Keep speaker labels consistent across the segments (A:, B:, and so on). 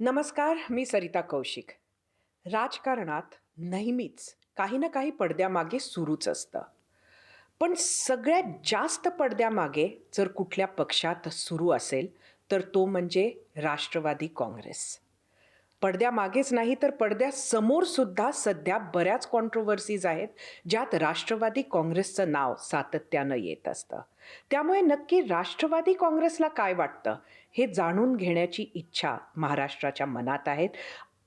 A: नमस्कार, मी सरिता कौशिक. राजकारणात नेहमीच काही ना काही पडद्यामागे सुरूच असतं. पण सगळ्यात जास्त पडद्यामागे जर कुठल्या पक्षात सुरू असेल, तर तो म्हणजे राष्ट्रवादी काँग्रेस. पडद्यामागेच नाही तर पडद्यासमोर सुद्धा सध्या बऱ्याच कॉन्ट्रोव्हर्सीज आहेत, ज्यात राष्ट्रवादी काँग्रेसचं नाव सातत्यानं येत असतं. त्यामुळे नक्की राष्ट्रवादी काँग्रेसला काय वाटतं, हे जाणून घेण्याची इच्छा महाराष्ट्राच्या मनात आहेत.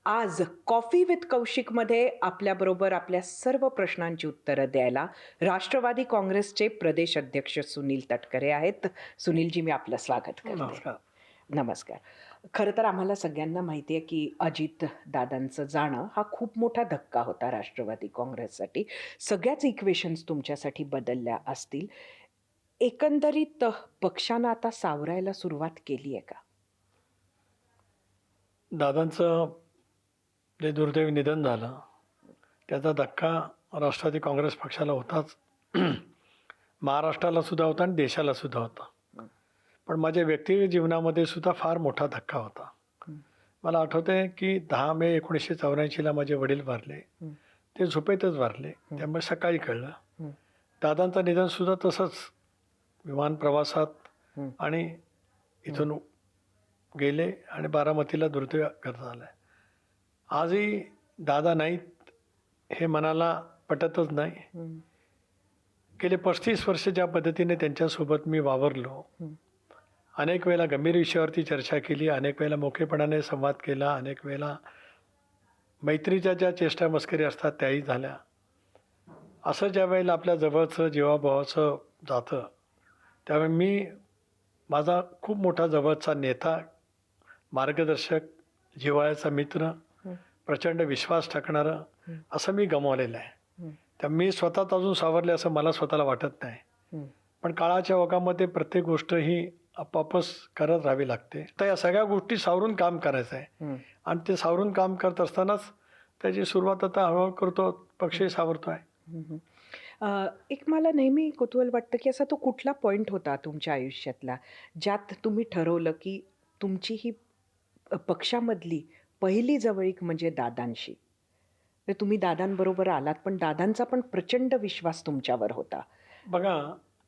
A: आज कॉफी विथ कौशिकमध्ये आपल्याबरोबर आपल्या सर्व प्रश्नांची उत्तरं द्यायला राष्ट्रवादी काँग्रेसचे प्रदेश अध्यक्ष सुनील तटकरे आहेत. सुनीलजी, मी आपलं स्वागत करते.
B: नमस्कार.
A: नमस्कार. खरं तर आम्हाला सगळ्यांना माहिती आहे की अजित दादांचं जाणं हा खूप मोठा धक्का होता राष्ट्रवादी काँग्रेससाठी. सगळ्याच इक्वेशन्स तुमच्यासाठी बदलल्या असतील. एकंदरीत पक्षानं आता सावरायला सुरुवात केली आहे का?
B: दादांचं जे दुर्दैवी निधन झालं त्याचा धक्का राष्ट्रवादी काँग्रेस पक्षाला होताच. महाराष्ट्राला सुद्धा होता आणि देशाला सुद्धा होता. पण माझ्या व्यक्तिगत जीवनामध्ये सुद्धा फार मोठा धक्का होता. मला आठवते की 10 मे 1984ला माझे वडील वारले. ते झोपेतच वारले, त्यामुळे सकाळी कळलं. दादांचं निधन सुद्धा तसंच विमान प्रवासात आणि इथून गेले आणि बारामतीला दुर्दैव करता झालं. आजही दादा नाहीत हे मनाला पटतच नाही. गेले 35 वर्ष ज्या पद्धतीने त्यांच्यासोबत मी वावरलो, अनेक वेळेला गंभीर विषयावरती चर्चा केली, अनेक वेळेला मोकेपणाने संवाद केला, अनेक वेळेला मैत्रीच्या ज्या चेष्टा मस्करी असतात त्याही झाल्या. असं ज्या वेळेला आपल्या जवळचं जीवाभावाचं जातं त्यावेळी मी माझा खूप मोठा जवळचा नेता, मार्गदर्शक, जिव्हाळ्याचा मित्र, प्रचंड विश्वास टाकणारं असं मी गमावलेलं आहे. तर मी स्वतःच अजून सावरले असं मला स्वतःला वाटत नाही. पण काळाच्या ओघामध्ये प्रत्येक गोष्ट ही आपापच करत राहावी लागते. तर या सगळ्या गोष्टी सावरून काम करायचं आहे आणि ते सावरून काम करत असतानाच त्याची सुरुवात आता हळूहळू करतो, पक्षही सावरतो आहे.
A: एक मला नेहमी कुतूहल वाटतं की असा तो कुठला पॉईंट होता तुमच्या आयुष्यातला, ज्यात तुम्ही ठरवलं की तुमची ही पक्षामधली पहिली जवळीक म्हणजे दादांशी. तर तुम्ही दादांबरोबर आलात, पण दादांचा पण प्रचंड विश्वास तुमच्यावर होता.
B: बघा,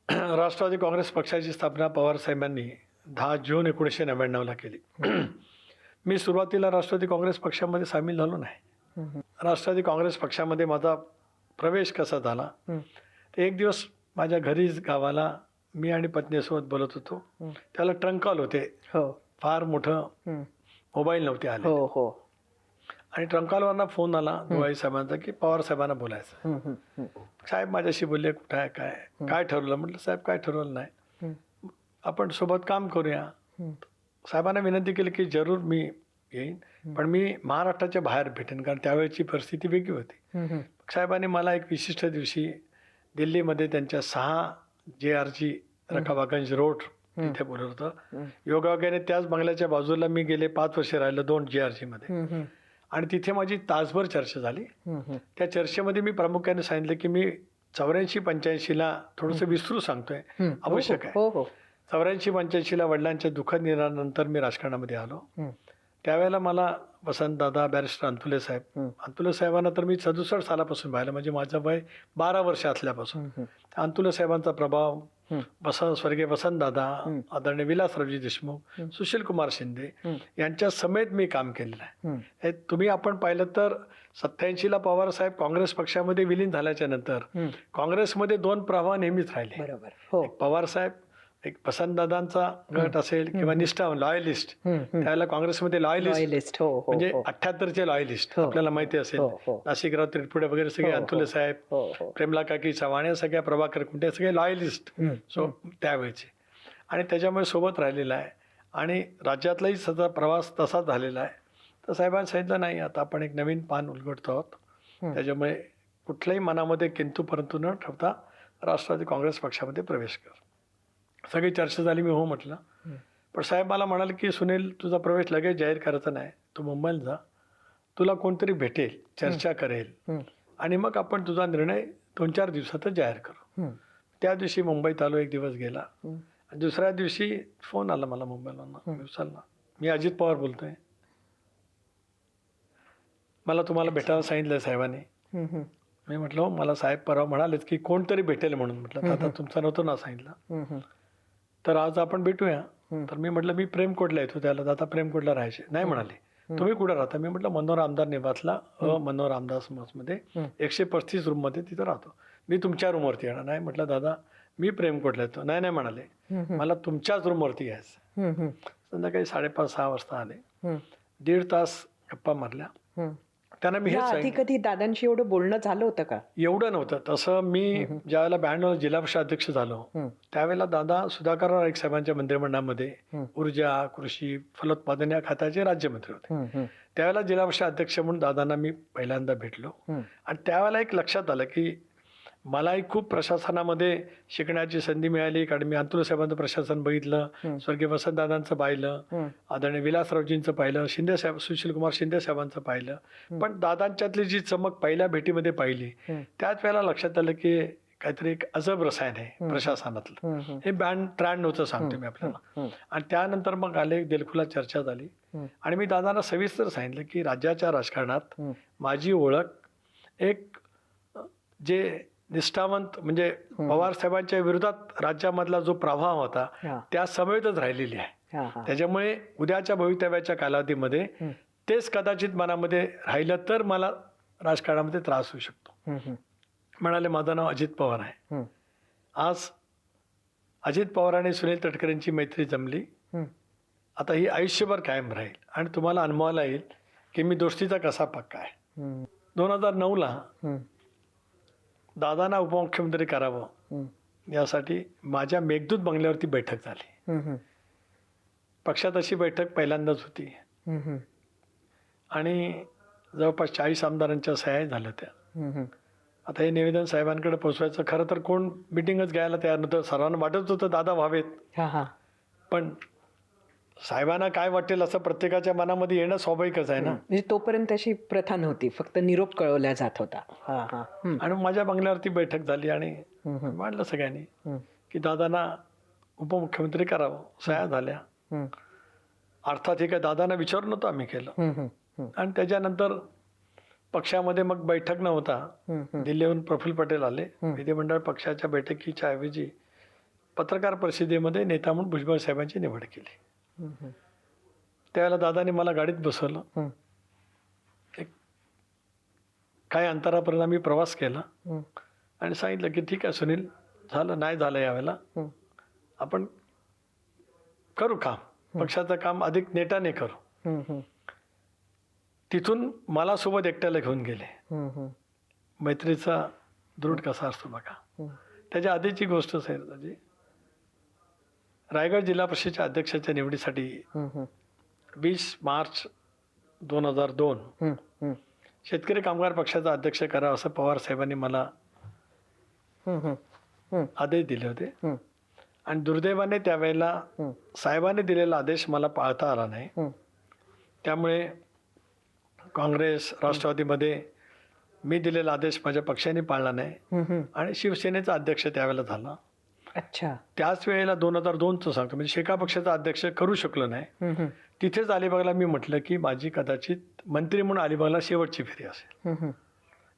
B: राष्ट्रवादी काँग्रेस पक्षाची स्थापना पवारसाहेबांनी 10 जून 1999ला केली. मी सुरुवातीला राष्ट्रवादी काँग्रेस पक्षामध्ये सामील झालो नाही. राष्ट्रवादी काँग्रेस पक्षामध्ये माझा प्रवेश कसा झाला, तर एक दिवस माझ्या घरीच गावाला मी आणि पत्नीसोबत बोलत होतो. त्याला ट्रंक कॉल होते.
A: हो
B: फार मोठं मोबाईल नव्हते आले.
A: हो हो.
B: आणि ट्रंक कॉलवरनं फोन आला दुवाई साहेबांचा की पवार साहेबांना बोलायचं. साहेब माझ्याशी बोलले, कुठं आहे, काय ठरवलं? म्हटलं साहेब काय ठरवलं नाही, आपण सोबत काम करूया. साहेबांना विनंती केली की जरूर मी येईन, पण मी महाराष्ट्राच्या बाहेर भेटेन, कारण त्यावेळेची परिस्थिती वेगळी होती. साहेबांनी मला एक विशिष्ट दिवशी दिल्लीमध्ये त्यांच्या 6 JRG रकाबागंज रोड तिथे बोलवलं होतं. योगायोगाने त्याच बंगल्याच्या बाजूला मी गेले 5 वर्षे राहिलो 2 JRG मध्ये. आणि तिथे माझी तासभर चर्चा झाली. त्या चर्चेमध्ये मी प्रामुख्याने सांगितलं की मी 84-85ला थोडंसं विस्तृत सांगतोय, आवश्यक आहे. 84-85ला वडिलांच्या दुःखद निधनानंतर मी राजकारणामध्ये आलो. त्यावेळेला मला वसंतदादा, बॅरिस्टर अंतुले साहेबांना तर मी 67 सालापासून पाहिलं, म्हणजे माझं वय 12 वर्ष असल्यापासून. अंतुले साहेबांचा प्रभाव, स्वर्गीय वसंतदादा, आदरणीय विलासरावजी देशमुख, सुशील कुमार शिंदे यांच्या समेत मी काम केलेलं आहे. हे तुम्ही आपण पाहिलं तर 87ला पवारसाहेब काँग्रेस पक्षामध्ये विलीन झाल्याच्या नंतर काँग्रेसमध्ये 2 प्रवाह नेहमीच राहिले.
A: बरोबर.
B: एक पवारसाहेब, एक वसंतदादांचा गट असेल किंवा निष्ठा लॉयलिस्ट. त्यावेळेला काँग्रेसमध्ये लॉयलिस्ट म्हणजे 78चे लॉयलिस्ट आपल्याला माहिती असेल. नाशिकराव त्रिपुडे वगैरे सगळे, अंतुले साहेब, प्रेमला काकी चव्हाण या सगळ्या, प्रभाकर कुंटे, सगळे लॉयलिस्ट त्यावेळेचे. आणि त्याच्यामुळे सोबत राहिलेला आहे आणि राज्यातलाही सगळा प्रवास तसाच झालेला आहे. तर साहेबांनी सांगितलं नाही, आता आपण एक नवीन पान उलगडतो आहोत, त्याच्यामुळे कुठल्याही मनामध्ये किंतु परंतु न ठेवता राष्ट्रवादी काँग्रेस पक्षामध्ये प्रवेश कर. सगळी चर्चा झाली, मी हो म्हटलं. पण साहेब मला म्हणाले की सुनील, तुझा प्रवेश लगेच जाहीर करायचा नाही, तू मुंबईला जा, तुला कोणतरी भेटेल, चर्चा करेल आणि मग आपण तुझा निर्णय 2-4 दिवसातच जाहीर करू. त्या दिवशी मुंबईत आलो, एक दिवस गेला. दुसऱ्या दिवशी फोन आला मला मुंबईला, मी अजित पवार बोलतोय. मला तुम्हाला भेटायला सांगितलं साहेबांनी.
A: हं, हं,
B: मी म्हटलं, हो मला साहेब परवा म्हणालेत की कोणतरी भेटेल म्हणून. म्हटलं दादा तुमचं नव्हतं ना सांगितलं,
A: हं, हं,
B: तर आज आपण भेटूया.
A: हं.
B: तर मी म्हटलं मी प्रेमकोटला येतो. त्याला दादा प्रेमकोटला राहायचे नाही म्हणाले. तुम्ही कुठं राहता? मी म्हटलं मनोहर आमदार निवासला मनोहर आमदार समजमध्ये 135 रूममध्ये तिथं राहतो. मी तुमच्या रूमवरती येणार. नाही म्हटलं दादा मी प्रेमकोटला येतो. नाही नाही म्हणाले, मला तुमच्याच रूमवरती यायचं.
A: हं, हं,
B: संध्याकाळी 5:30-6 वाजता आले.
A: हं,
B: 1.5 तास गप्पा मारल्या.
A: हं.
B: त्यांना मी हेच
A: या आधी
B: सांगितलं.
A: कधी दादांशी एवढं बोलणं झालं होतं का?
B: एवढं नव्हतं. तसं मी ज्यावेळेला 92 जिल्हा परिषद अध्यक्ष झालो त्यावेळेला दादा सुधाकर नाईक साहेबांच्या मंत्रिमंडळामध्ये ऊर्जा, कृषी, फलोत्पादन या खात्याचे राज्यमंत्री होते.
A: हं, हं,
B: त्यावेळेला जिल्हा परिषद अध्यक्ष म्हणून दादांना मी पहिल्यांदा भेटलो.
A: हं.
B: आणि त्यावेळेला एक लक्षात आलं की मलाही खूप प्रशासनामध्ये शिकण्याची संधी मिळाली. कारण मी अंतुल साहेबांचं प्रशासन बघितलं, स्वर्गीय वसंतदादांचं पाहिलं, आदरणीय विलासरावजींचं पाहिलं, शिंदे साहेब सुशीलकुमार शिंदे साहेबांचं पाहिलं. पण दादांच्यातली जी चमक पहिल्या भेटीमध्ये पाहिली त्याच वेळेला लक्षात आलं की काहीतरी एक अजब रसायन आहे प्रशासनातलं. हे 93चं सांगतो मी आपल्याला. आणि त्यानंतर मग आले, दिलखुलास चर्चा झाली आणि मी दादांना सविस्तर सांगितलं की राज्याच्या राजकारणात माझी ओळख एक जे निष्ठावंत म्हणजे पवार साहेबांच्या विरोधात राज्यामधला जो प्रभाव होता त्या समवेतच राहिलेली आहे.
A: हां, हां.
B: त्याच्यामुळे उद्याच्या भवितव्याच्या कालावधीमध्ये तेच कदाचित मनामध्ये राहिलं तर मला राजकारणामध्ये त्रास होऊ शकतो.
A: हं, हं,
B: म्हणाले माझं नाव अजित पवार आहे.
A: हं,
B: आज अजित पवार आणि सुनील तटकरेंची मैत्री जमली.
A: हं.
B: आता ही आयुष्यभर कायम राहील आणि तुम्हाला अनुभवायला येईल की मी दोस्तीचा कसा पक्का आहे.
A: हं,
B: 2009ला
A: हं,
B: दादांना उपमुख्यमंत्री करावं
A: हं,
B: यासाठी माझ्या मेघदूत बंगल्यावरती बैठक झाली.
A: हं, हं,
B: पक्षात अशी बैठक पहिल्यांदाच होती
A: हं, हं,
B: आणि जवळपास 40 आमदारांच्या सह्या झाल्या त्या.
A: हं, हं.
B: आता हे निवेदन साहेबांकडे पोचवायचं, खरं तर कोण मिटिंगच घ्यायला तयार नव्हतं. सर्वांना वाटत होतं दादा व्हावेत,
A: हां, हां.
B: पण साहेबांना काय वाटेल असं प्रत्येकाच्या मनामध्ये येणं स्वाभाविकच आहे ना.
A: म्हणजे तोपर्यंत अशी प्रथा नव्हती, फक्त निरोप कळवला जात होता. हां, हां. हं,
B: आणि माझ्या बंगल्यावरती बैठक झाली आणि
A: हं, हं,
B: मांडलं सगळ्यांनी
A: हं,
B: की दादांना उपमुख्यमंत्री करावं. सह्या झाल्या.
A: हं,
B: अर्थात हे काय दादांना विचारून नव्हतं आम्ही केलं.
A: हं, हं, हं,
B: आणि त्याच्यानंतर पक्षामध्ये मग बैठक नव्हता.
A: हं, हं.
B: दिल्लीहून प्रफुल्ल पटेल आले. विधिमंडळ पक्षाच्या बैठकीच्या ऐवजी पत्रकार परिषदेमध्ये नेता म्हणून भुजबळ साहेबांची निवड केली.
A: हं, हं,
B: त्यावेळेला दादाने मला गाडीत बसवलं.
A: हं,
B: एक काही अंतरापर्यंत आम्ही प्रवास केला
A: हं,
B: आणि सांगितलं की ठीक आहे सुनील, झालं नाही झालं यावेळेला
A: हं,
B: आपण करू काम, पक्षाचं काम अधिक नेटाने करू.
A: हं, हं,
B: तिथून मला सोबत एकट्याला घेऊन गेले.
A: हं, हं,
B: मैत्रीचा दृढ कसा असतो बघा.
A: हं.
B: त्याच्या आधीची गोष्ट सैरदाजी, रायगड जिल्हा परिषदेच्या अध्यक्षाच्या निवडीसाठी
A: हं, हं,
B: 20 मार्च 2002
A: हं, हं,
B: शेतकरी कामगार पक्षाचा अध्यक्ष करा असं पवार साहेबांनी मला
A: हं, हं, हं,
B: आदेश दिले होते.
A: हं,
B: आणि दुर्दैवाने त्यावेळेला
A: हं,
B: साहेबांनी दिलेला आदेश मला पाळता आला नाही.
A: हं,
B: त्यामुळे काँग्रेस राष्ट्रवादीमध्ये मी दिलेला आदेश माझ्या पक्षाने पाळला नाही
A: हं, हं.
B: आणि शिवसेनेचा अध्यक्ष त्यावेळेला झाला.
A: अच्छा.
B: त्याच वेळेला 2002चं सांगतो, म्हणजे शेका पक्षाचा अध्यक्ष करू शकलो नाही.
A: हं, हं,
B: तिथेच अलिबागला मी म्हटलं की माझी कदाचित मंत्री म्हणून अलिबागला शेवटची फेरी असेल.
A: हं, हं,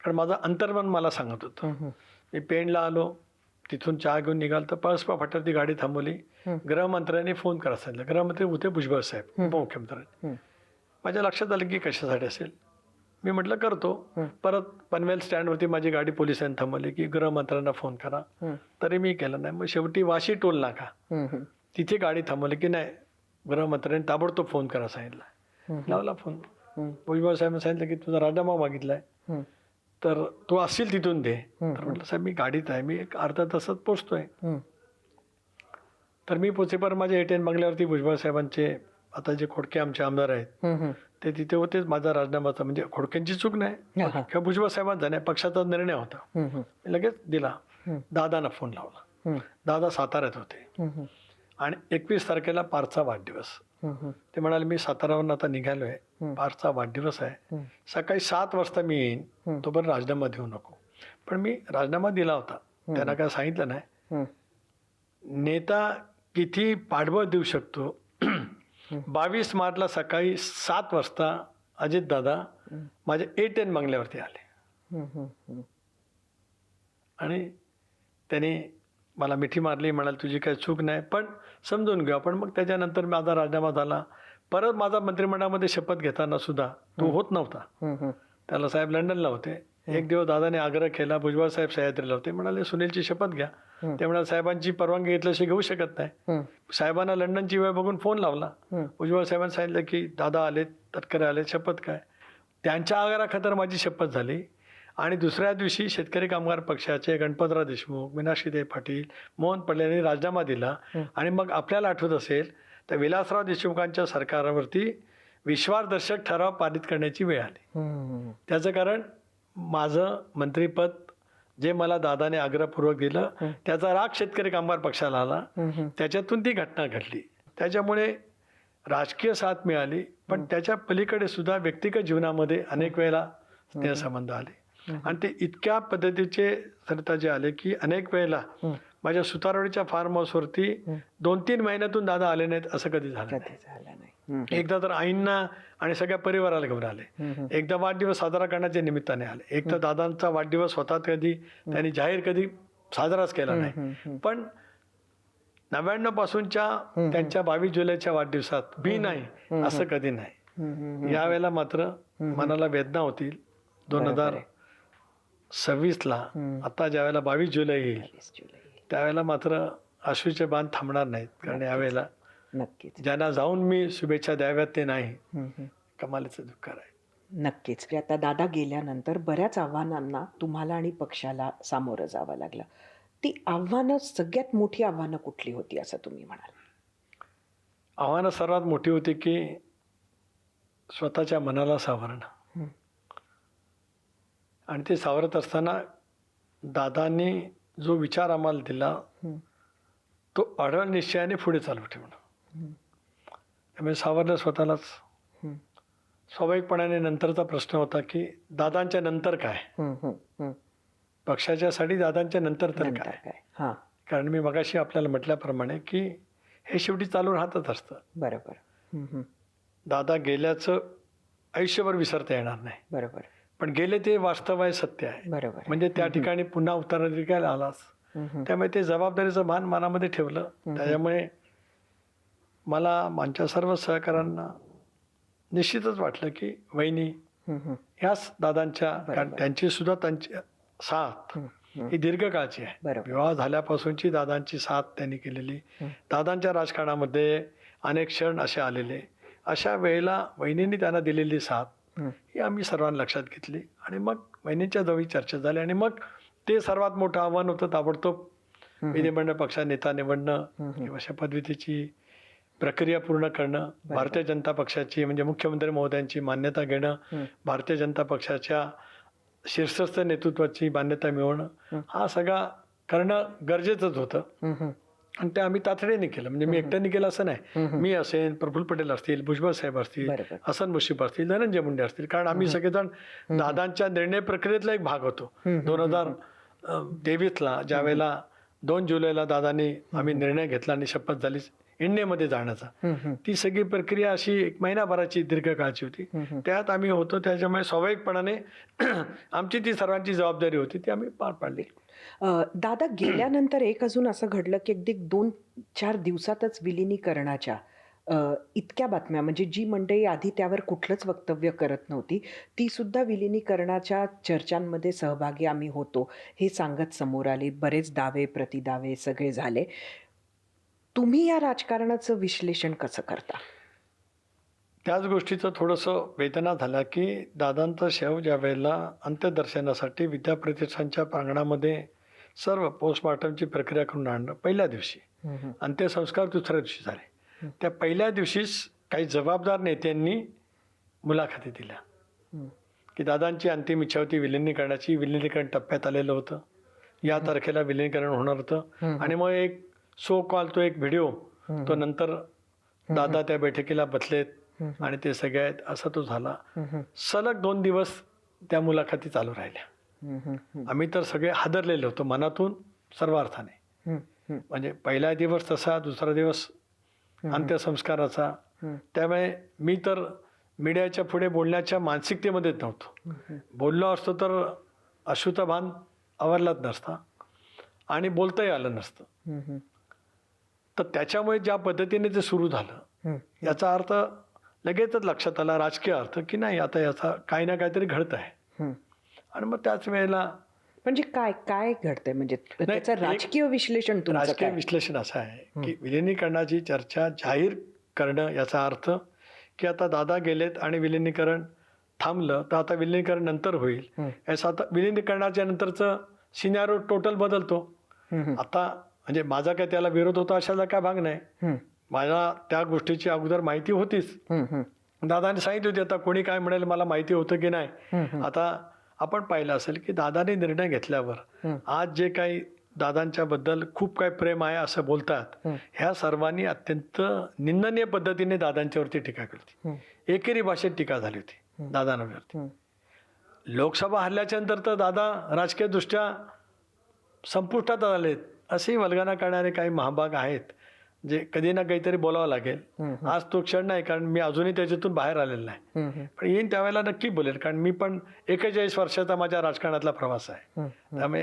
B: कारण माझं अंतर्मन मला सांगत होतं.
A: हं, हं,
B: मी पेणला आलो, तिथून चहा घेऊन निघाल तर पळसपा फाट्यावरती गाडी थांबवली. गृहमंत्र्यांनी फोन करा सांगितलं. गृहमंत्री होते भुजबळ साहेब, उपमुख्यमंत्री.
A: हं,
B: माझ्या लक्षात आलं की कशासाठी असेल. मी म्हटलं करतो. परत पनवेल स्टँडवरती माझी गाडी पोलिसांनी थांबवली की गृहमंत्र्यांना फोन करा.
A: हं,
B: तरी मी केलं नाही. मग शेवटी वाशी टोल नाका
A: हं, हं,
B: तिथे गाडी थांबवली की नाही, गृहमंत्र्यांनी ताबडतोब फोन करा सांगितलं.
A: हं.
B: लावला फोन.
A: हं,
B: भुजबळ साहेबांनी सांगितलं की तुझा राजीनामा मागितलाय,
A: हं,
B: तर तू असशील तिथून दे. तर म्हटलं साहेब मी गाडीत आहे, मी एक अर्धा तासात पोचतोय.
A: हं,
B: तर मी पोचेपर्यंत माझ्या एटीएन बंगल्यावरती भुजबळ साहेबांचे आता जे खोडके आमचे आमदार आहेत
A: हं, हं.
B: ते तिथे होतेच. माझा राजीनामाचा म्हणजे खोडक्यांची चूक नाही
A: हा, हा.
B: किंवा भुजबळ साहेबांचा नाही, पक्षाचा निर्णय होता.
A: हं, हं,
B: मी लगेच दिला.
A: हं.
B: दादांना फोन लावला.
A: हं,
B: दादा साताऱ्यात होते
A: हं, हं,
B: आणि 21 तारखेला पारचा वाढदिवस.
A: हं, हं,
B: ते म्हणाले मी सातारावरून आता निघालो आहे,
A: हं.
B: पारचा वाढदिवस आहे,
A: हं.
B: सकाळी 7 वाजता मी येईन,
A: हं.
B: तोपर्यंत राजीनामा देऊ नको. पण मी राजीनामा दिला होता, त्यांना काय सांगितलं नाही.
A: हं,
B: नेता किती पाठबळ देऊ शकतो. 22 मार्चला सकाळी 7 वाजता अजितदादा माझ्या A10 बंगल्यावरती आले आणि त्यांनी मला मिठी मारली, म्हणाल तुझी काही चूक नाही, पण समजून घेऊ आपण. मग त्याच्यानंतर माझा राजीनामा झाला. परत माझा मंत्रिमंडळामध्ये शपथ घेताना सुद्धा तो होत नव्हता. त्याला साहेब लंडनला होते. एक दिवस दादाने आग्रह केला, भुजबळ साहेब सह्याद्रीला होते, म्हणाले सुनीलची शपथ घ्या. ते म्हणाले साहेबांची परवानगी घेतल्याशिवाय घेऊ शकत नाही. साहेबांना लंडनची वेळ बघून फोन लावला. भुजबळ साहेबांनी सांगितलं की दादा आले, तटकरे आले, शपथ काय. त्यांच्या आग्रहाखातर माझी शपथ झाली. आणि दुसऱ्या दिवशी शेतकरी कामगार पक्षाचे गणपतराव देशमुख, मीनाक्षीताई पाटील, मोहन पडले यांनी राजीनामा दिला. आणि मग आपल्याला आठवत असेल तर विलासराव देशमुखांच्या सरकारवरती विश्वासदर्शक ठराव पारित करण्याची वेळ आली. त्याचं कारण माझं मंत्रिपद जे मला दादाने आग्रहपूर्वक दिलं त्याचा राग शेतकरी कामगार पक्षाला आला. त्याच्यातून ती घटना घडली. त्याच्यामुळे राजकीय साथ मिळाली, पण त्याच्या पलीकडे सुद्धा व्यक्तिगत जीवनामध्ये अनेक वेळेला स्नेहसंबंध आले. आणि ते इतक्या पद्धतीचे सरता जे आले की अनेक वेळेला माझ्या सुतारवाडीच्या फार्म हाऊसवरती 2-3 महिन्यातून दादा आले नाहीत असं कधी झालं नाही. एकदा तर आईंना आणि सगळ्या परिवाराला घेऊन आले. एकदा वाढदिवस साजरा करण्याच्या निमित्ताने आले. एक तर दादांचा वाढदिवस होता कधी त्यांनी जाहीर कधी साजराच केला नाही. पण 99 पासूनच्या त्यांच्या 22 जुलैच्या वाढदिवसात मी नाही असं कधी नाही. यावेळेला मात्र मनाला वेदना होतील. 2026ला आता ज्यावेळेला 22 जुलै येईल त्यावेळेला मात्र अश्रूचे बाण थांबणार नाहीत. कारण यावेळेला
A: नक्कीच
B: ज्यांना जाऊन मी शुभेच्छा द्याव्यात ते नाही, कमालीचं दुःख आहे.
A: नक्कीच. आता दादा गेल्यानंतर बऱ्याच आव्हानांना तुम्हाला आणि पक्षाला सामोरं जावं लागलं. ती आव्हानं, सगळ्यात मोठी आव्हानं कुठली होती असं तुम्ही म्हणाल?
B: आव्हानं सर्वात मोठी होती की स्वतःच्या मनाला सावरणं. आणि ते सावरत असताना दादांनी जो विचार आम्हाला दिला तो अढळ निश्चयाने पुढे चालू ठेवणं. त्यामुळे सावरलं स्वतःलाच. स्वाभाविकपणाने नंतरचा प्रश्न होता की दादांच्या नंतर काय, पक्षाच्यासाठी दादांच्या नंतर तर काय. कारण मी मगाशी आपल्याला म्हटल्याप्रमाणे की हे शेवटी चालू राहतच असतं.
A: बरोबर.
B: दादा गेल्याचं आयुष्यभर विसरता येणार नाही.
A: बरोबर.
B: पण गेले ते वास्तव आहे, सत्य आहे.
A: बरोबर.
B: म्हणजे त्या ठिकाणी पुन्हा उत्तराधिकारी आलाच. त्यामुळे ते जबाबदारीचं भान मनामध्ये ठेवलं. त्याच्यामुळे मला आमच्या सर्व सहकाऱ्यांना निश्चितच वाटलं की वहिनी ह्याच दादांच्या, कारण त्यांची सुद्धा त्यांची साथ ही दीर्घकाळची आहे. विवाह झाल्यापासूनची दादांची साथ त्यांनी केलेली. दादांच्या राजकारणामध्ये अनेक क्षण असे आलेले. अशा वेळेला वहिनींनी त्यांना दिलेली साथ ही आम्ही सर्वांनी लक्षात घेतली. आणि मग वहिनींच्या जवळ चर्चा झाली. आणि मग ते सर्वात मोठं आव्हान होतं ताबडतोब विधिमंडळ पक्षात नेता निवडणं किंवा शपथविधीची प्रक्रिया पूर्ण करणं, भारतीय जनता पक्षाची म्हणजे मुख्यमंत्री महोदयांची मान्यता घेणं, भारतीय जनता पक्षाच्या शीर्षस्थ नेतृत्वाची मान्यता मिळवणं, हा सगळा करणं गरजेचंच होतं. आणि ते आम्ही तातडीने केलं. म्हणजे मी एकट्याने केलं असं नाही. मी असेल, प्रफुल्ल पटेल असतील, भुजबळ साहेब असतील, हसन मुश्रीफ असतील, धनंजय मुंडे असतील, कारण आम्ही सगळेजण दादांच्या निर्णय प्रक्रियेतला एक भाग होतो. 2023ला ज्या वेळेला 2 जुलैला दादांनी आम्ही निर्णय घेतला आणि शपथ झाली इंडियामध्ये जाण्याचा, ती सगळी प्रक्रिया अशी 1 महिनाभराची दीर्घकाळची होती. त्यात आम्ही होतो. त्याच्यामुळे स्वाभाविकपणाने आमची ती सर्वांची जबाबदारी होती, ती आम्ही पार पाडली.
A: दादा गेल्यानंतर एक अजून असं घडलं की अगदी 2-4 दिवसातच विलिनीकरणाच्या इतक्या बातम्या, म्हणजे जी मंडळी आधी त्यावर कुठलंच वक्तव्य करत नव्हती ती सुद्धा विलिनीकरणाच्या चर्चांमध्ये सहभागी आम्ही होतो हे सांगत समोर आली. बरेच दावे प्रतिदावे सगळे झाले. तुम्ही या राजकारणाचं विश्लेषण कसं करता?
B: त्याच गोष्टीचं थोडंसं वेदना झाला की दादांचा शव ज्या वेळेला अंत्यदर्शनासाठी विद्याप्रतिष्ठानच्या प्रांगणामध्ये सर्व पोस्टमॉर्टमची प्रक्रिया करून आणणं पहिल्या दिवशी, अंत्यसंस्कार दुसऱ्या दिवशी झाले. त्या पहिल्या दिवशीच काही जबाबदार नेत्यांनी मुलाखती दिल्या की दादांची अंतिम इच्छा होती विलिनीकरणाची. विलिनीकरण टप्प्यात आलेलं होतं. या तारखेला विलिनीकरण होणार होतं. आणि मग एक सो कॉल तो एक व्हिडिओ तो नंतर दादा त्या बैठकीला बसलेत आणि ते सगळे आहेत असा तो झाला. सलग 2 दिवस त्या मुलाखती चालू राहिल्या. आम्ही तर सगळे हादरलेले होतो मनातून सर्व अर्थाने. म्हणजे पहिला दिवस तसा, दुसरा दिवस अंत्यसंस्काराचा. त्यामुळे मी तर मीडियाच्या पुढे बोलण्याच्या मानसिकतेमध्येच नव्हतो. बोललो असतो तर अशुद्ध भान आवरलाच नसता आणि बोलताही आलं नसतं. तर त्याच्यामुळे ज्या पद्धतीने ते सुरू झालं याचा अर्थ लगेचच लक्षात आला, राजकीय अर्थ, की नाही आता याचा काही ना काहीतरी घडत आहे. आणि मग त्याच वेळेला
A: म्हणजे काय काय घडतंय, म्हणजे त्याचं राजकीय विश्लेषण तुमचं
B: राजकीय
A: काय?
B: विश्लेषण असं आहे की विलिनीकरणाची चर्चा जाहीर करणं याचा अर्थ की आता दादा गेलेत आणि विलिनीकरण थांबलं तर आता विलिनीकरण नंतर होईल, याचा आता विलिनीकरणाच्या नंतरचं सिनारिओ टोटल बदलतो. आता म्हणजे माझा काय त्याला विरोध होता अशाला काय भाग नाही. मला त्या गोष्टीची अगोदर माहिती होतीच. दादाने सांगितली होती, आता कोणी काय म्हणेल मला माहिती होतं की नाही. आता आपण पाहिलं असेल की दादाने निर्णय घेतल्यावर आज जे काही दादांच्या बद्दल खूप काही प्रेम आहे असं बोलतात, ह्या सर्वांनी अत्यंत निंदनीय पद्धतीने दादांच्यावरती टीका केली होती. एकेरी भाषेत टीका झाली होती दादांवरती. लोकसभा हल्ल्याच्या नंतर तर दादा राजकीय दृष्ट्या संपुष्टात आलेत असेही वल्गना करणारे काही महाभाग आहेत, जे कधी ना काहीतरी बोलावं लागेल. आज तो क्षण नाही, कारण मी अजूनही त्याच्यातून बाहेर आलेलो नाही. पण येईन त्यावेळेला नक्की बोलेल, कारण मी पण 41 वर्षाचा माझ्या राजकारणातला प्रवास आहे. त्यामुळे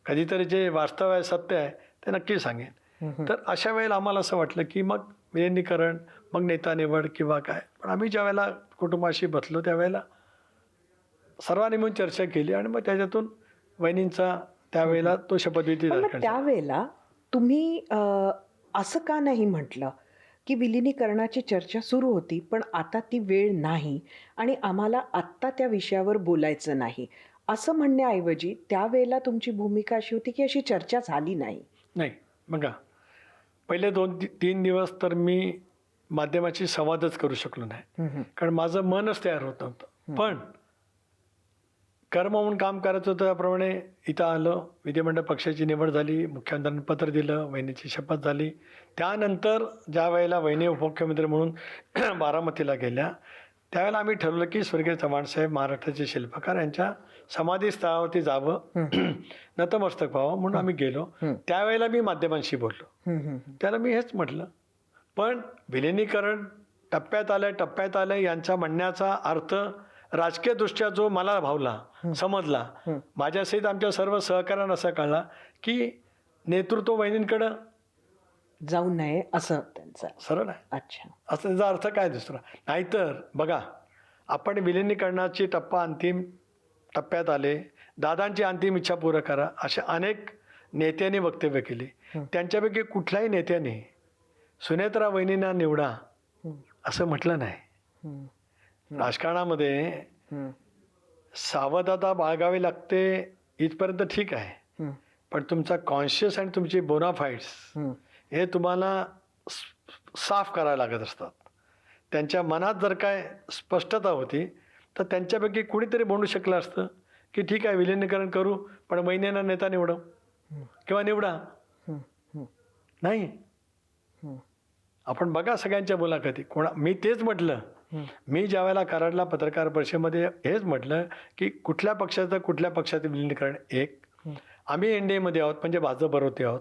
B: कधीतरी जे वास्तव आहे, सत्य आहे, ते नक्की सांगेन. तर अशा वेळेला आम्हाला असं वाटलं की मग विलिनीकरण, मग नेता निवड किंवा काय. पण आम्ही ज्या वेळेला कुटुंबाशी बसलो त्यावेळेला सर्वांनी मिळून चर्चा केली आणि मग त्याच्यातून वहिनींचा त्यावेळेला तो शपथविधी
A: पण मग
B: झाला.
A: त्यावेळेला तुम्ही असं का नाही म्हटलं की विलिनीकरणाची चर्चा सुरू होती पण आता ती वेळ नाही आणि आम्हाला आत्ता त्या विषयावर बोलायचं नाही, असं म्हणण्याऐवजी त्यावेळेला तुमची भूमिका अशी होती की अशी चर्चा झाली नाही?
B: नाही, बघा, पहिले 2-3 दिवस तर मी माध्यमाची संवादच करू शकलो नाही, कारण माझं मनच तयार होत नव्हतं. पण कर्म म्हणून काम करायचं होतं त्याप्रमाणे इथं आलं, विधिमंडळ पक्षाची निवड झाली, मुख्यमंत्र्यांनी पत्र दिलं, वहिनीची शपथ झाली. त्यानंतर ज्या वेळेला वहिनी उपमुख्यमंत्री म्हणून बारामतीला गेल्या त्यावेळेला आम्ही ठरवलं की स्वर्गीय चव्हाणसाहेब महाराष्ट्राचे शिल्पकार यांच्या समाधीस्थळावरती जावं, नतमस्तक व्हावं म्हणून आम्ही गेलो. त्यावेळेला मी माध्यमांशी बोललो. त्याला मी हेच म्हटलं, पण विलिनीकरण टप्प्यात आलं यांचा म्हणण्याचा अर्थ राजकीय दृष्ट्या जो मला भावला, समजला, माझ्यासहित आमच्या सर्व सहकार्यांना असा कळला की नेतृत्व वहिनींकडं
A: जाऊ नये असं त्यांचं.
B: सरळ आहे.
A: अच्छा,
B: असं त्याचा अर्थ काय दुसरा? नाहीतर बघा, आपण विलिनीकरणाची अंतिम टप्प्यात आले, दादांची अंतिम इच्छा पूर्ण करा अशा अनेक नेत्यांनी वक्तव्य केली. त्यांच्यापैकी कुठल्याही नेत्याने सुनेत्रा वहिनींना निवडा असं म्हटलं नाही. राजकारणामध्ये सावधता बाळगावी लागते इथपर्यंत ठीक आहे, पण तुमचा कॉन्शियस आणि तुमची बोनाफाईड्स हे तुम्हाला साफ करायला लागत असतात. त्यांच्या मनात जर काय स्पष्टता होती तर त्यांच्यापैकी कुणीतरी म्हणू शकलं असतं की ठीक आहे विलिनीकरण करू, पण वहिनींना नेता निवडू किंवा निवडा. नाही, आपण बघा सगळ्यांच्या मुलाखती, मी तेच म्हटलं. मी ज्या वेळेला कराडला पत्रकार परिषदेमध्ये हेच म्हटलं की कुठल्या पक्षाचं विलिनीकरण, एक आम्ही एनडीएमध्ये आहोत म्हणजे भाजप बरोबर आहोत,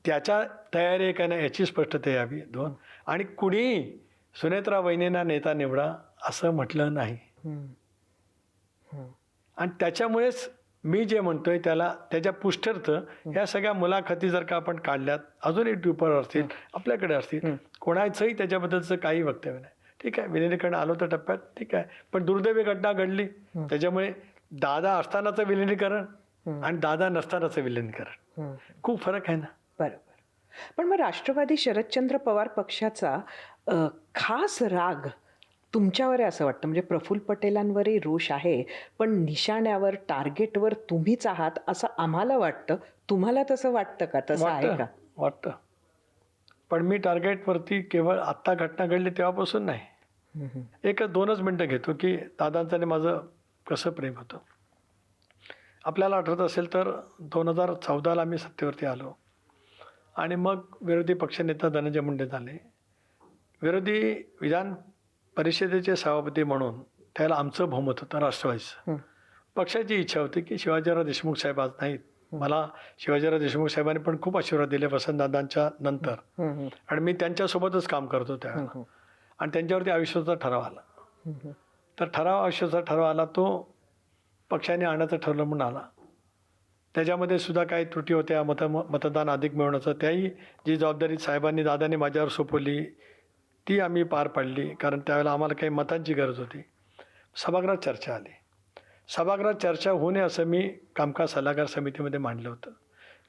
B: त्याच्या तयारी आहे का नाही याची स्पष्टता यावी. 2, आणि कुणी सुनेत्रा वहिनींना नेता निवडा असं म्हटलं नाही. आणि त्याच्यामुळेच मी जे म्हणतोय त्याच्या पुष्ठर्थ या सगळ्या मुलाखती जर का आपण काढल्यात, अजून युट्यूबवर असतील, आपल्याकडे असतील, कोणाचंही त्याच्याबद्दलचं काही वक्तव्य नाही. ठीक आहे, विलिनीकरण आलो तर टप्प्यात ठीक आहे, पण दुर्दैवी घटना घडली, त्याच्यामुळे दादा असतानाचं विलिनीकरण आणि दादा नसतानाचं विलिनीकरण खूप फरक आहे ना.
A: बरोबर. पण मग राष्ट्रवादी शरदचंद्र पवार पक्षाचा खास राग तुमच्यावर आहे असं वाटतं, म्हणजे प्रफुल्ल पटेलांवरही रोष आहे पण निशाण्यावर, टार्गेटवर तुम्हीच आहात असं आम्हाला वाटतं. तुम्हाला तसं वाटतं का? तसं आहे का?
B: वाटतं, पण मी टार्गेटवरती केवळ आत्ता घटना घडली तेव्हापासून नाही. 1-2 मिनटं घेतो की दादांचं आणि माझं कसं प्रेम होतं. आपल्याला आठवत असेल तर 2014ला मी सत्तेवरती आलो आणि मग विरोधी पक्षनेता धनंजय मुंडे झाले. विरोधी विधान परिषदेचे सभापती म्हणून त्याला आमचं बहुमत होतं राष्ट्रवादीचं. पक्षाची इच्छा होती की शिवाजीराव देशमुख साहेब आज नाहीत, मला शिवाजीराव देशमुख साहेबांनी पण खूप आशीर्वाद दिले वसंतदादांच्या नंतर, आणि मी त्यांच्यासोबतच काम करतो त्यावेळेला, आणि त्यांच्यावरती अविश्वासाचा ठराव आला. तर ठराव आयुष्याचा ठराव आला, तो पक्षाने आणायचं ठरलं म्हणून आला. त्याच्यामध्ये सुद्धा काही त्रुटी होत्या, मतदान अधिक मिळवण्याचं. त्याही जी जबाबदारी साहेबांनी दादांनी माझ्यावर सोपवली ती आम्ही पार पाडली, कारण त्यावेळेला आम्हाला काही मतांची गरज होती. सभागृहात चर्चा आली. सभागृहात चर्चा होऊ नये असं मी कामकाज सल्लागार समितीमध्ये मांडलं होतं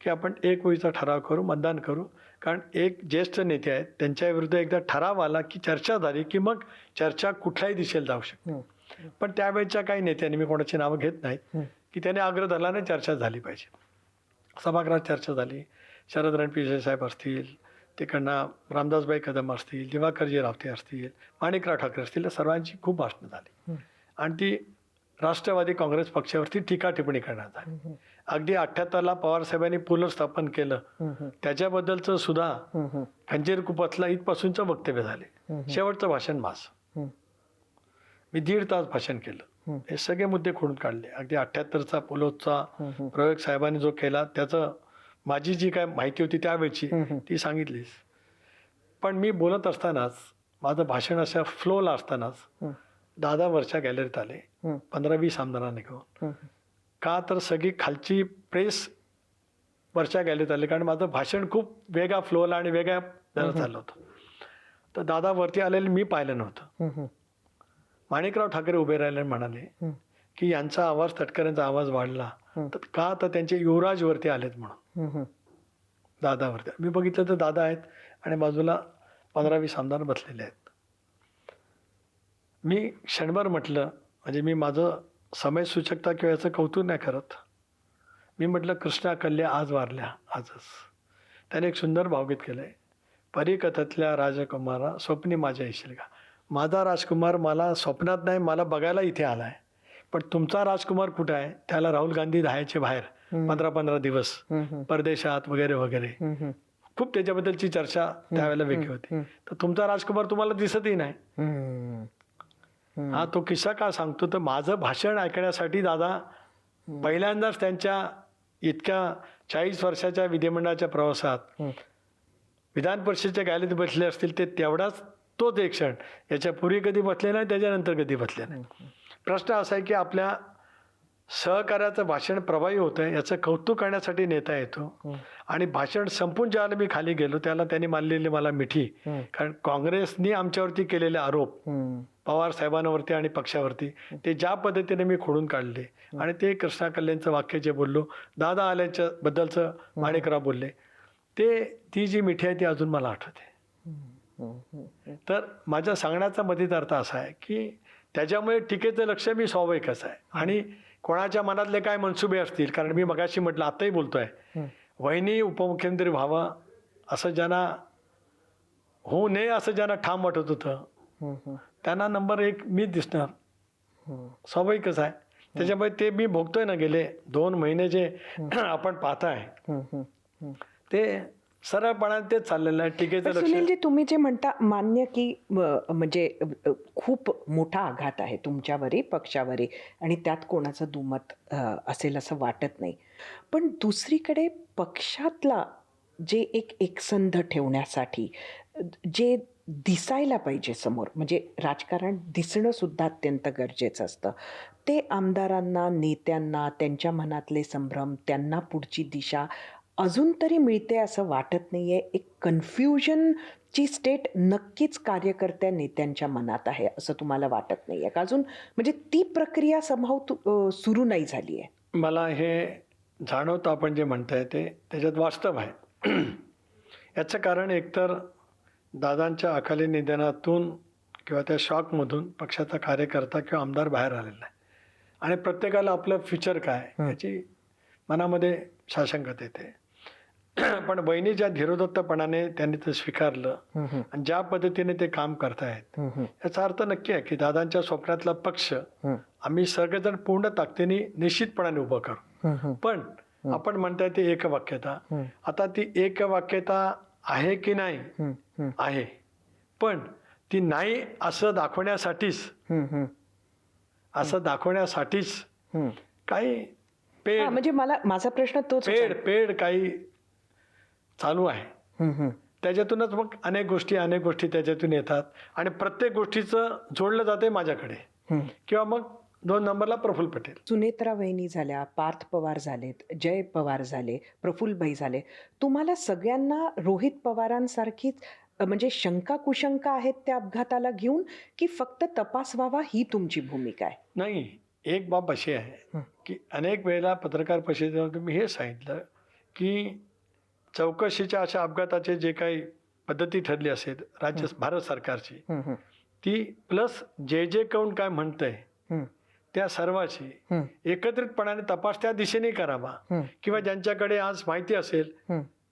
B: की आपण एक वेळीचा ठराव करू, मतदान करू. कारण एक ज्येष्ठ नेते आहेत, त्यांच्या विरुद्ध एकदा ठराव आला की चर्चा झाली की मग चर्चा कुठल्याही दिशेला जाऊ शकते. पण त्यावेळेच्या काही नेत्यांनी, मी कोणाची नावं घेत नाहीत, की त्याने आग्रह धरला नाही चर्चा झाली पाहिजे. सभागृहात चर्चा झाली. शरद रणपिसे साहेब असतील, तिकडनं रामदासबाई कदम असतील, दिवाकरजी रावते असतील, माणिकराव ठाकरे असतील, या सर्वांची खूप भाषणं झाली आणि ती राष्ट्रवादी काँग्रेस पक्षावरती टीका टिप्पणी करण्यात आली. अगदी 78ला पवारसाहेबांनी पुनर्स्थापन केलं त्याच्याबद्दलचं सुद्धा खंजीर कुपतला इथपासूनचं वक्तव्य झाले. शेवटचं भाषण माझं, मी 1.5 तास भाषण केलं. हे सगळे मुद्दे खोडून काढले. अगदी 78चा पुलोचा प्रयोग साहेबांनी जो केला त्याचं माझी जी काय माहिती होती त्यावेळची ती सांगितलीच. पण मी बोलत असतानाच, माझं भाषण अशा फ्लोला असतानाच दादा वरच्या गॅलरीत आले 15-20 आमदारांनी घेऊन. का तर सगळी खालची प्रेस वरच्या गॅलरीत आली, कारण माझं भाषण खूप वेगळा फ्लोला आणि वेगळ्या दरात झालं होतं. तर दादा वरती आलेले मी पाहिलं नव्हतं. माणिकराव ठाकरे उभे राहिले आणि म्हणाले की यांचा आवाज, तटकऱ्यांचा आवाज वाढला तर का, तर त्यांचे युवराज वरती आलेत म्हणून. दादावरती मी बघितलं तर दादा आहेत आणि बाजूला 15-20 आमदार बसलेले आहेत. मी क्षणभर म्हटलं, म्हणजे मी माझं समय सूचकता किंवा याचं कौतुक नाही करत, मी म्हटलं कृष्णा कल्ल्या आज वारल्या आजच. त्याने एक सुंदर भावगीत केलंय, परिकथातल्या राजकुमारा स्वप्नी माझ्या येशील का. माझा राजकुमार मला स्वप्नात नाही, मला बघायला इथे आलाय. पण तुमचा राजकुमार कुठं आहे, त्याला राहुल गांधी राहायचे बाहेर 15-15 दिवस परदेशात वगैरे वगैरे. खूप त्याच्याबद्दलची चर्चा त्यावेळेला वेगळी होती. तर तुमचा राजकुमार तुम्हाला दिसतही नाही. हा तो किस्सा का सांगतो, तर माझं भाषण ऐकण्यासाठी दादा पहिल्यांदाच त्यांच्या इतक्या 40 वर्षाच्या विधिमंडळाच्या प्रवासात विधान परिषदेच्या गॅलरीत बसले असतील. ते तेवढाच तोच एक क्षण, याच्यापूर्वी कधी बसले नाही, त्याच्यानंतर कधी बसले नाही. प्रश्न असा आहे की आपल्या सहकार्याचं भाषण प्रभावी होतं याचं कौतुक करण्यासाठी नेता येतो. आणि भाषण संपून ज्याला मी खाली गेलो त्याला त्यांनी मानलेली मला मिठी, कारण काँग्रेसनी आमच्यावरती केलेले आरोप पवार साहेबांवरती आणि पक्षावरती ते ज्या पद्धतीने मी खोडून काढले. आणि ते कृष्णा कल्यांचं वाक्य जे बोललो, दादा आल्याच्या बद्दलचं माणिकराव बोलले, ते ती जी मिठी आहे ती अजून मला आठवते. तर माझ्या सांगण्याचा मधीत अर्थ असा आहे की त्याच्यामुळे टीकेचं लक्ष मी स्वाभाविकच आहे. आणि कोणाच्या मनातले काय मनसुबे असतील, कारण मी मगाशी म्हटलं, आताही बोलतोय, वहिनी उपमुख्यमंत्री व्हावं असं ज्यांना होऊ नये असं ज्यांना ठाम वाटत होतं त्यांना नंबर 1 मीच दिसणार, स्वाभाविकच आहे. त्याच्यामुळे ते मी भोगतोय ना, गेले 2 महिने जे आपण पाहताय ते सरळपणाने तेच चाललेलं आहे. टीकेचं लक्ष.
A: सुनीलजी, तुम्ही जे म्हणता मान्य की म्हणजे खूप मोठा आघात आहे तुमच्यावरही पक्षावरही, आणि त्यात कोणाचं दुमत असेल असं वाटत नाही. पण दुसरीकडे पक्षातला जे एक एकसंध ठेवण्यासाठी जे दिसायला पाहिजे समोर, म्हणजे राजकारण दिसणं सुद्धा अत्यंत गरजेचं असतं, ते आमदारांना, नेत्यांना, त्यांच्या मनातले संभ्रम, त्यांना पुढची दिशा अजून तरी मिळते असं वाटत नाही आहे. एक कन्फ्युजनची स्टेट नक्कीच कार्यकर्त्या नेत्यांच्या मनात आहे असं तुम्हाला वाटत नाही आहे का अजून, म्हणजे ती प्रक्रिया समहाव सुरू नाही झाली आहे?
B: मला हे जाणवतं आपण जे म्हणताय ते त्याच्यात वास्तव आहे. याचं कारण एकतर दादांच्या अकाली निधनातून किंवा त्या शॉकमधून पक्षाचा कार्यकर्ता किंवा आमदार बाहेर आलेला आहे आणि प्रत्येकाला आपलं फ्युचर काय याची मनामध्ये साशंकता येते. पण बहिणीच्या धीरोदत्तपणाने त्यांनी ते स्वीकारलं आणि ज्या पद्धतीने ते काम करतायत याचा अर्थ नक्की आहे की दादांच्या स्वप्नातला पक्ष आम्ही सगळेजण पूर्ण ताकदीने निश्चितपणाने उभं करू. पण आपण म्हणताय ते एकवाक्यता, आता ती एकवाक्यता आहे की नाही आहे, पण ती नाही असं दाखवण्यासाठीच काही पेड,
A: म्हणजे माझा प्रश्न तोच
B: पेड काही चालू आहे. त्याच्यातूनच मग अनेक गोष्टी त्याच्यातून येतात आणि प्रत्येक गोष्टीचं जोडलं जाते माझ्याकडे किंवा मग 2 नंबरला प्रफुल्ल पटेल.
A: सुनेत्रा वहिनी झाल्या, पार्थ पवार झालेत, जय पवार झाले, प्रफुल्लभाई झाले. तुम्हाला सगळ्यांना रोहित पवारांसारखीच म्हणजे शंका कुशंका आहेत त्या अपघाताला घेऊन, की फक्त तपास व्हावा ही तुमची भूमिका आहे?
B: नाही, एक बाब अशी आहे की अनेक वेळेला पत्रकार परिषदेमध्ये मी हे सांगितलं की चौकशीच्या अशा अपघाताचे जे काही पद्धती ठरली असेल भारत सरकारची, ती प्लस जे कोण काय म्हणतंय त्या सर्वाची एकत्रितपणाने तपास त्या दिशेने करावा किंवा ज्यांच्याकडे आज माहिती असेल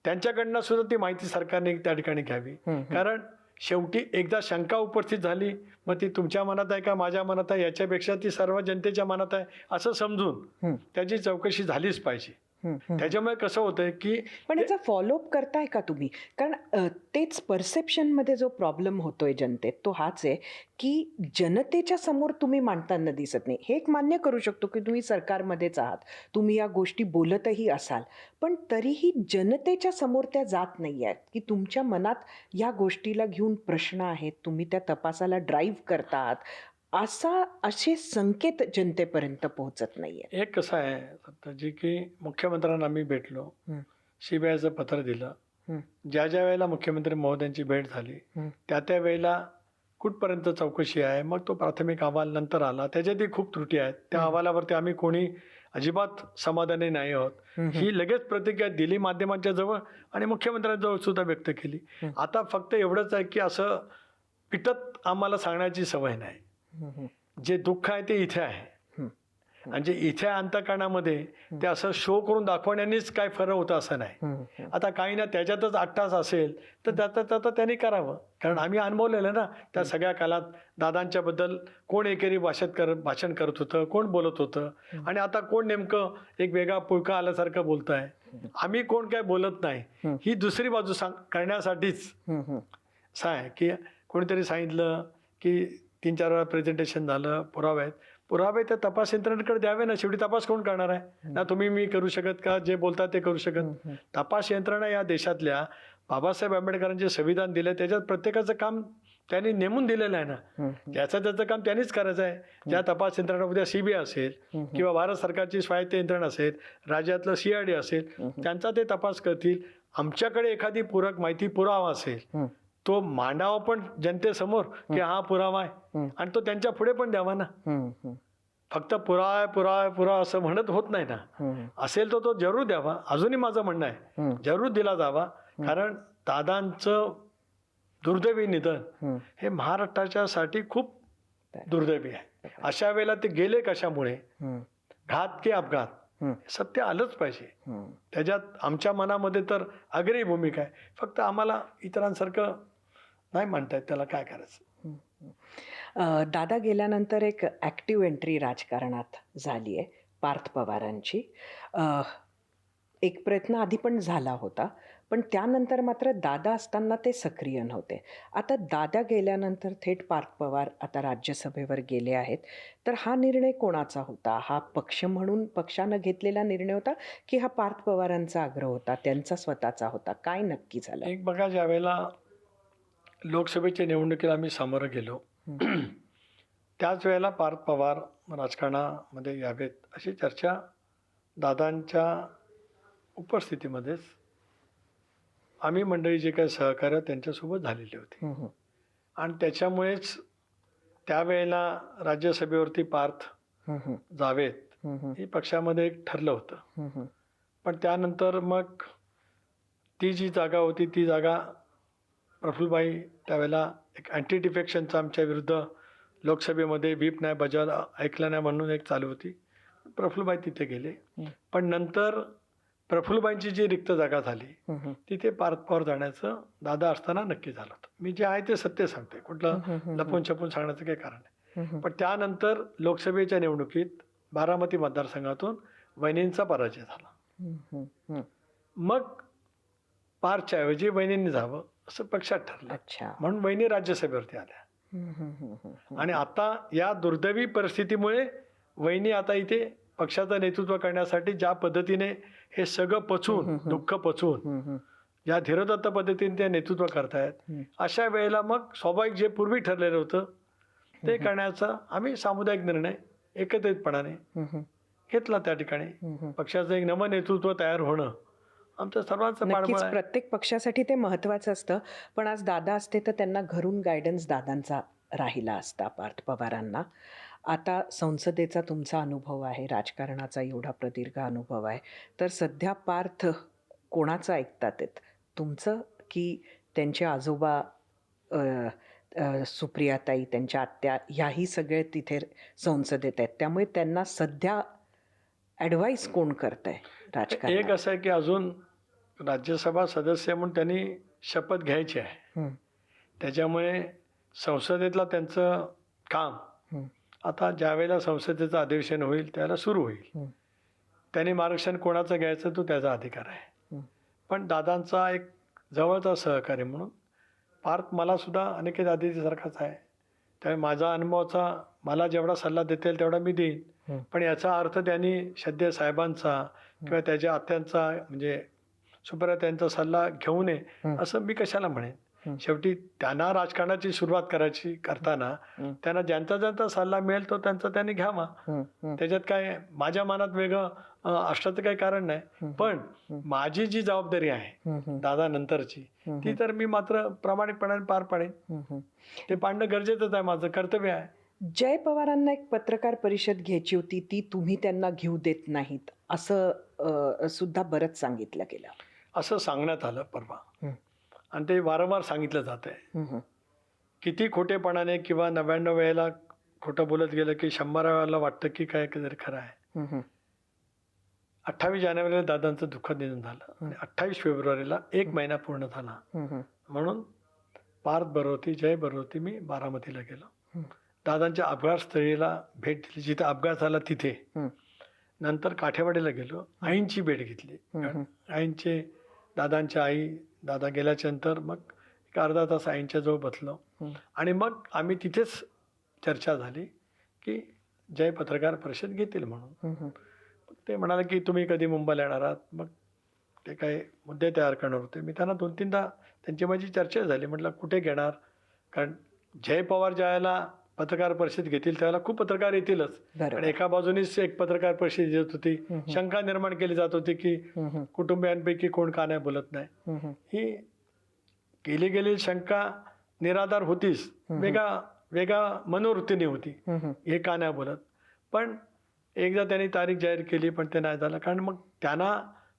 B: त्यांच्याकडनं सुद्धा ती माहिती सरकारने त्या ठिकाणी घ्यावी. कारण शेवटी एकदा शंका उपस्थित झाली, मग ती तुमच्या मनात आहे का माझ्या मनात आहे याच्यापेक्षा ती सर्व जनतेच्या मनात आहे असं समजून त्याची चौकशी झालीच पाहिजे. त्याच्यामुळे कसं होतंय की
A: पण याचा फॉलोअप करताय का तुम्ही? कारण तेच परसेप्शनमध्ये जो प्रॉब्लेम होतोय जनतेत तो हाच आहे की जनतेच्या समोर तुम्ही मांडताना दिसत नाही. हे एक मान्य करू शकतो की तुम्ही सरकारमध्येच आहात, तुम्ही या गोष्टी बोलतही असाल, पण तरीही जनतेच्या समोर त्या जात नाही आहेत की तुमच्या मनात या गोष्टीला घेऊन प्रश्न आहेत, तुम्ही त्या तपासाला ड्राईव्ह करता आहात, असे संकेत जनतेपर्यंत पोहोचत नाहीये.
B: एक कसं आहे सत्ताजी की मुख्यमंत्र्यांना आम्ही भेटलो, सीबीआयचं पत्र दिलं, ज्या वेळेला मुख्यमंत्री महोदयांची भेट झाली त्या वेळेला कुठपर्यंत चौकशी आहे, मग तो प्राथमिक अहवाल नंतर आला, त्याच्यातही खूप त्रुटी आहेत. त्या अहवालावरती आम्ही कोणी अजिबात समाधानी नाही आहोत. ही लगेच प्रतिक्रिया दिली माध्यमांच्या जवळ आणि मुख्यमंत्र्यांजवळ सुद्धा व्यक्त केली. आता फक्त एवढंच आहे की असं पिटत आम्हाला सांगण्याची सवय नाही. जे दुःख आहे ते इथे आहे आणि जे इथे अंतःकरणामध्ये ते असं शो करून दाखवण्यानेच काय फरक होतं असं नाही. आता काही ना त्याच्यातच 8 तास असेल तर त्याचं त्यांनी करावं, कारण आम्ही अनुभवलेलं ना त्या सगळ्या काळात दादांच्या बद्दल कोण एकेरी भाषण करत होतं, कोण बोलत होतं आणि आता कोण नेमकं एक वेगळा पुळका आल्यासारखं बोलत आहे. आम्ही कोण काय बोलत नाही ही दुसरी बाजू करण्यासाठीच असं आहे की कोणीतरी सांगितलं की 3-4 वेळा प्रेझेंटेशन झालं, पुरावे त्या तपास यंत्रणेकडे द्यावे ना. शेवटी तपास कोण करणार आहे ना? तुम्ही मी करू शकत का? जे बोलतात ते करू शकत? तपास यंत्रणा या देशातल्या बाबासाहेब आंबेडकरांचे संविधान दिले त्याच्यात प्रत्येकाचं काम त्यांनी नेमून दिलेलं आहे ना. त्याचं काम त्यांनीच करायचं आहे. ज्या तपास यंत्रणा उद्या सीबीआय असेल किंवा भारत सरकारची स्वायत्त यंत्रणा असेल, राज्यातलं CID असेल, त्यांचा ते तपास करतील. आमच्याकडे एखादी पूरक माहिती पुरावा असेल तो मांडावा पण जनतेसमोर की हा पुरावा आहे आणि तो त्यांच्या पुढे पण द्यावा ना. फक्त पुरावा असं म्हणत होत नाही ना. असेल तो जरूर द्यावा. अजूनही माझं म्हणणं आहे जरूर दिला जावा, कारण दादांचं दुर्दैवी निधन हे महाराष्ट्राच्यासाठी खूप दुर्दैवी आहे. अशा वेळेला ते गेले कशामुळे, घात की अपघात, सत्य आलंच पाहिजे. त्याच्यात आमच्या मनामध्ये तर आग्रही भूमिका आहे. फक्त आम्हाला इतरांसारखं नाही म्हणता येत त्याला काय करायचं.
A: दादा गेल्यानंतर एक ॲक्टिव्ह एंट्री राजकारणात झाली आहे पार्थ पवारांची. एक प्रयत्न आधी पण झाला होता, पण त्यानंतर मात्र दादा असताना ते सक्रिय नव्हते. आता दादा गेल्यानंतर थेट पार्थ पवार आता राज्यसभेवर गेले आहेत, तर हा निर्णय कोणाचा होता? हा पक्ष म्हणून पक्षानं घेतलेला निर्णय होता की हा पार्थ पवारांचा आग्रह होता, त्यांचा स्वतःचा होता? काय नक्की झालं?
B: एक बघा, ज्या वेळेला लोकसभेच्या निवडणुकीला आम्ही सामोरं गेलो त्याच वेळेला पार्थ पवार राजकारणामध्ये यावेत अशी चर्चा दादांच्या उपस्थितीमध्येच आम्ही मंडळी जे काही सहकार्य त्यांच्यासोबत झालेली होती आणि त्याच्यामुळेच त्यावेळेला राज्यसभेवरती पार्थ जावेत ही पक्षामध्ये एक ठरलं होतं. पण त्यानंतर मग ती जी जागा होती ती जागा प्रफुल्लभाई त्यावेळेला एक अँटी डिफेक्शनचा आमच्या विरुद्ध लोकसभेमध्ये व्हीप नाही बजावला, ऐकलं नाही म्हणून एक चालू होती. प्रफुल्लभाई तिथे गेले. पण नंतर प्रफुल्लभाईंची जी रिक्त जागा झाली तिथे पार्थ पवार जाण्याचं दादा असताना नक्की झालं होतं. मी जे आहे ते सत्य सांगते, कुठलं लपून छपून सांगण्याचं काही कारण नाही. पण त्यानंतर लोकसभेच्या निवडणुकीत बारामती मतदारसंघातून वहिनींचा पराजय झाला. मग पार्थच्या ऐवजी वहिनींनी जावं असं पक्षात ठरलं, म्हणून वहिनी राज्यसभेवरती आल्या. आणि आता या दुर्दैवी परिस्थितीमुळे वहिनी आता इथे पक्षाचं नेतृत्व करण्यासाठी ज्या पद्धतीने हे सगळं पचवून दुःख पचवून ज्या धीरदत्त पद्धतीने ते नेतृत्व करतायत अशा वेळेला मग स्वाभाविक जे पूर्वी ठरलेलं होतं ते करण्याचा आम्ही सामुदायिक निर्णय एकत्रितपणाने घेतला. त्या ठिकाणी पक्षाचं एक नवनेतृत्व तयार होणं आमचं सर्वांचं
A: नक्कीच
B: पाठबळ आहे.
A: प्रत्येक पक्षासाठी ते महत्त्वाचं असतं. पण आज दादा असते तर त्यांना घरून गायडन्स दादांचा राहिला असता पार्थ पवारांना. आता संसदेचा तुमचा अनुभव आहे, राजकारणाचा एवढा प्रदीर्घ अनुभव आहे, तर सध्या पार्थ कोणाचं ऐकतात आहेत, तुमचं की त्यांचे आजोबा सुप्रियाताई, त्यांच्या आत्या, ह्याही सगळे तिथे संसदेत आहेत, त्यामुळे त्यांना सध्या ॲडवाईस कोण करतंय
B: एक
A: राजकारणात?
B: असं आहे की अजून राज्यसभा सदस्य म्हणून त्यांनी शपथ घ्यायची आहे. त्याच्यामुळे संसदेतला त्यांचं काम आता ज्यावेळेला संसदेचं अधिवेशन होईल त्यावेळेला सुरू होईल. त्यांनी मार्गदर्शन कोणाचं घ्यायचं तो त्याचा अधिकार आहे. पण दादांचा एक जवळचा सहकारी म्हणून पार्थ मला सुद्धा अनिकेत आदित्यसारखाच आहे. त्यामुळे माझा अनुभवाचा मला जेवढा सल्ला देता येईल तेवढा मी देईन. पण याचा अर्थ त्यांनी सध्या साहेबांचा किंवा त्याच्या आत्यांचा म्हणजे सुप्रियाताईंचा सल्ला घेऊ नये असं मी कशाला म्हणेन. शेवटी त्यांना राजकारणाची सुरुवात करायची करताना त्यांना ज्यांचा ज्यांचा सल्ला मिळेल तो त्यांचा त्यांनी घ्यावा. त्याच्यात काय माझ्या मनात वेगळं असण्याचं काही कारण नाही. पण माझी जी जबाबदारी आहे दादा नंतरची ती तर मी मात्र प्रामाणिकपणाने पार पाडेन. ते पाडणं गरजेचंच आहे, माझं कर्तव्य आहे.
A: जय पवारांना एक पत्रकार परिषद घ्यायची होती, ती तुम्ही त्यांना घेऊ देत नाहीत असं सुद्धा बरंच सांगितलं गेलं.
B: असं सांगण्यात आलं परवा आणि ते वारंवार सांगितलं जात आहे. किती खोटेपणाने किंवा 99 वेळेला खोटं बोलत गेलं की 100 वेळेला वाटतं की काय तरी खरं आहे. 28 जानेवारीला दादांचं दुःखद निधन झालं आणि 28 फेब्रुवारीला 1 महिना पूर्ण झाला. म्हणून पार्थ बरोती जय बरोती मी बारामतीला गेलो. दादांच्या अपघातस्थळीला भेट दिली, जिथे अपघात झाला तिथे. नंतर काठेवाडीला गेलो, आईंची भेट घेतली. आईंचे दादांच्या आई दादा गेल्याच्या नंतर मग एक अर्धा तास आईंच्या जवळ बसलो आणि मग आम्ही तिथेच चर्चा झाली की जय पत्रकार परिषद घेतील म्हणून. मग ते म्हणाले की तुम्ही कधी मुंबईला येणार आहात. मग ते काही मुद्दे तयार करणार होते. मी त्यांना 2-3दा त्यांची माझी चर्चा झाली. म्हटलं कुठे घेणार, कारण जय पवार ज्यावेळेला पत्रकार परिषद घेतील त्यावेळेला खूप पत्रकार येतीलच. आणि एका बाजूनीच एक पत्रकार परिषद येत होती. शंका निर्माण केली जात होती की कुटुंबियांपैकी कोण का नाही बोलत नाही. ही केली गेलेली शंका निराधार होतीच, वेगळा मनोवृत्तीने होती, हे का नाही बोलत. पण एकदा त्यांनी तारीख जाहीर केली पण ते नाही झालं, कारण मग त्यांना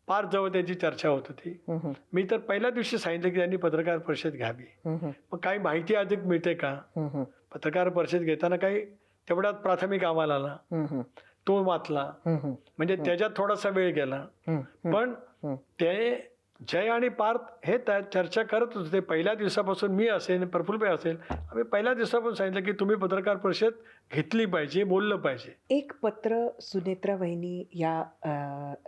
B: फार जवळ त्याची चर्चा होत होती. मी तर पहिल्या दिवशी सांगितलं की त्यांनी पत्रकार परिषद घ्यावी. मग काही माहिती अधिक मिळते का, पत्रकार परिषद घेताना काही तेवढ्यात प्राथमिक अहवाल आला, तो वाचला, म्हणजे त्याच्यात थोडासा वेळ गेला. पण ते जय आणि पार्थ हे चर्चा करत होते पहिल्या दिवसापासून. मी असेल, प्रफुल्लभाई असेल, आम्ही पहिल्या दिवसापासून सांगितलं की तुम्ही पत्रकार परिषद घेतली पाहिजे, बोललं पाहिजे.
A: एक पत्र सुनेत्रा वहिनी या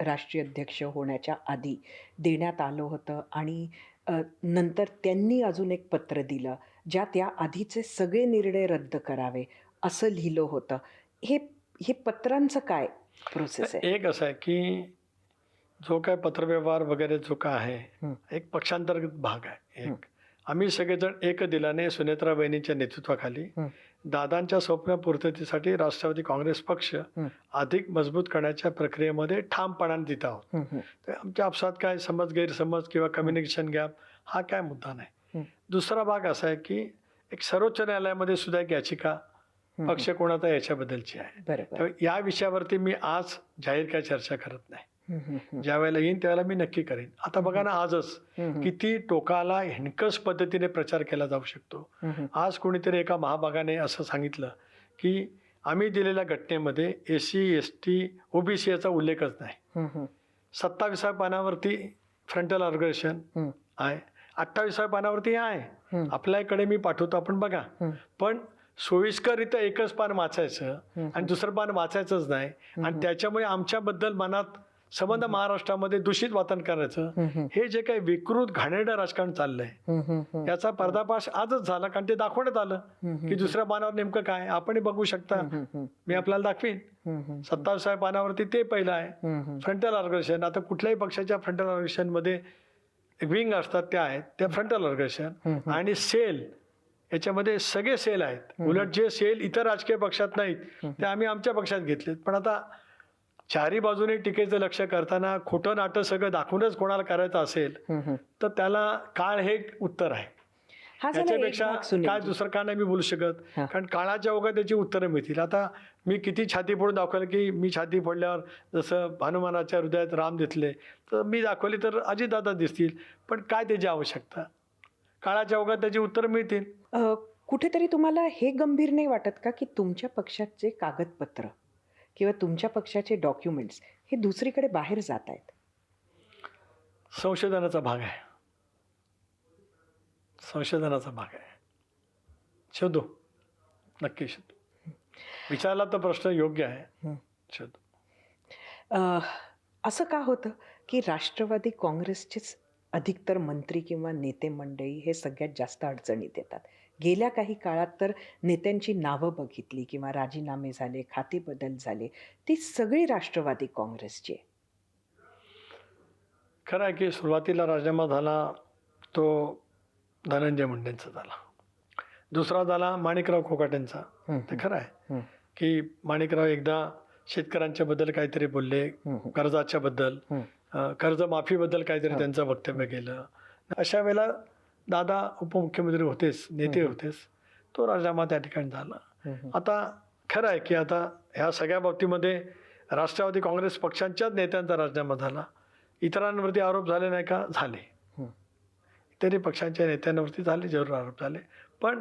A: राष्ट्रीय अध्यक्ष होण्याच्या आधी देण्यात आलं होतं आणि नंतर त्यांनी अजून एक पत्र दिलं ज्यात या आधीचे सगळे निर्णय रद्द करावे असं लिहिलं होतं. हे पत्रांचं काय प्रोसेस आहे?
B: एक असं आहे की जो काय पत्रव्यवहार वगैरे जो काय आहे एक पक्षांतर्गत भाग आहे. आम्ही सगळेजण एक दिलाने सुनेत्रा वहिनीच्या नेतृत्वाखाली दादांच्या स्वप्नपूर्ततेसाठी राष्ट्रवादी काँग्रेस पक्ष अधिक मजबूत करण्याच्या प्रक्रियेमध्ये ठामपणाने देत आहोत. तर आमच्या आपसात काय समज गैरसमज किंवा कम्युनिकेशन गॅप हा काय मुद्दा नाही. दुसरा भाग असा आहे की एक सर्वोच्च न्यायालयामध्ये सुद्धा एक याचिका पक्ष कोणाचा याच्याबद्दलची आहे. त्यामुळे या विषयावरती मी आज जाहीर काय चर्चा करत नाही. ज्या वेळेला येईन त्यावेळेला मी नक्की करेन. आता बघा ना, आजच किती टोकाला हिणकस पद्धतीने प्रचार केला जाऊ शकतो. आज कोणीतरी एका महाभागाने असं सांगितलं की आम्ही दिलेल्या घटनेमध्ये SC ST OBC याचा उल्लेखच नाही. 27व्या पानावरती फ्रंटल ऑर्गनायझेशन आहे, 28व्या पानावरती आहे. आपल्याकडे मी पाठवतो, आपण बघा. पण सोयीस्कररित्या एकच पान वाचायचं आणि दुसरं पान वाचायचंच नाही आणि त्याच्यामुळे आमच्याबद्दल मनात संबंध महाराष्ट्रामध्ये दूषित वातावरण करायचं, हे जे काही विकृत घाणेरडं राजकारण चाललंय याचा पर्दाफाश आजच झाला. कारण ते दाखवण्यात आलं की दुसऱ्या पानावर नेमकं काय आपण बघू शकता. मी आपल्याला दाखवीन. 27व्या पानावरती ते पहिलं आहे फ्रंटल ऑर्गनायझेशन. आता कुठल्याही पक्षाच्या फ्रंटल ऑर्गनायझेशन मध्ये विंग असतात त्या आहेत, त्या फ्रंटल ऑर्गनायझेशन आणि सेल, याच्यामध्ये सगळे सेल आहेत. उलट जे सेल इतर राजकीय पक्षात नाहीत ते आम्ही आमच्या पक्षात घेतलेत. पण आता चारी बाजूने टीकेचं लक्ष करताना खोटं नाटं सगळं दाखवूनच कोणाला करायचं असेल तर त्याला काळ हे एक उत्तर आहे.
A: हा झाला एक
B: याच्यापेक्षा
A: भाग सुनीलजी.
B: काय दुसरं का नाही मी बोलू शकत,
A: हा.
B: कारण काळाच्या ओघात त्याची उत्तरं मिळतील. आता मी किती छाती फोडून दाखवलं की मी छाती फोडल्यावर जसं हनुमानाच्या हृदयात राम दिसले, तर मी दाखवली तर अजितदादा दिसतील. पण काय त्याची आवश्यकता, काळाच्या ओघात त्याची उत्तरं मिळतील.
A: कुठेतरी तुम्हाला हे गंभीर नाही वाटत का की तुमच्या पक्षाचे कागदपत्र किंवा तुमच्या पक्षाचे डॉक्युमेंट्स हे दुसरीकडे बाहेर जात आहेत?
B: संशोधनाचा भाग आहे, संशोधनाचा भाग आहे. शोधू, नक्की शोधू. विचारला तर प्रश्न योग्य आहे, शोधू.
A: असं का होतं की राष्ट्रवादी काँग्रेसचेच अधिकतर मंत्री किंवा नेते मंडळी हे सगळ्यात जास्त अडचणीत येतात? गेल्या काही काळात तर नेत्यांची नावं बघितली किंवा राजीनामे झाले, खाते बदल झाले, ती सगळी राष्ट्रवादी काँग्रेसची आहे.
B: खरं आहे की सुरुवातीला राजीनामा झाला तो धनंजय मुंडेंचा झाला, दुसरा झाला माणिकराव कोकाटेंचा. ते खरं आहे की माणिकराव एकदा शेतकऱ्यांच्या बद्दल काहीतरी बोलले, कर्जाच्या बद्दल, कर्जमाफीबद्दल काहीतरी त्यांचं वक्तव्य केलं. अशा वेळेला दादा उपमुख्यमंत्री होतेच, नेते होतेच, तो राजीनामा त्या ठिकाणी झाला. आता खरं आहे की आता ह्या सगळ्या बाबतीमध्ये राष्ट्रवादी काँग्रेस पक्षांच्याच नेत्यांचा राजीनामा झाला. इतरांवरती आरोप झाले नाही का? झाले. इतरही पक्षांच्या नेत्यांवरती झाले, जरूर आरोप झाले. पण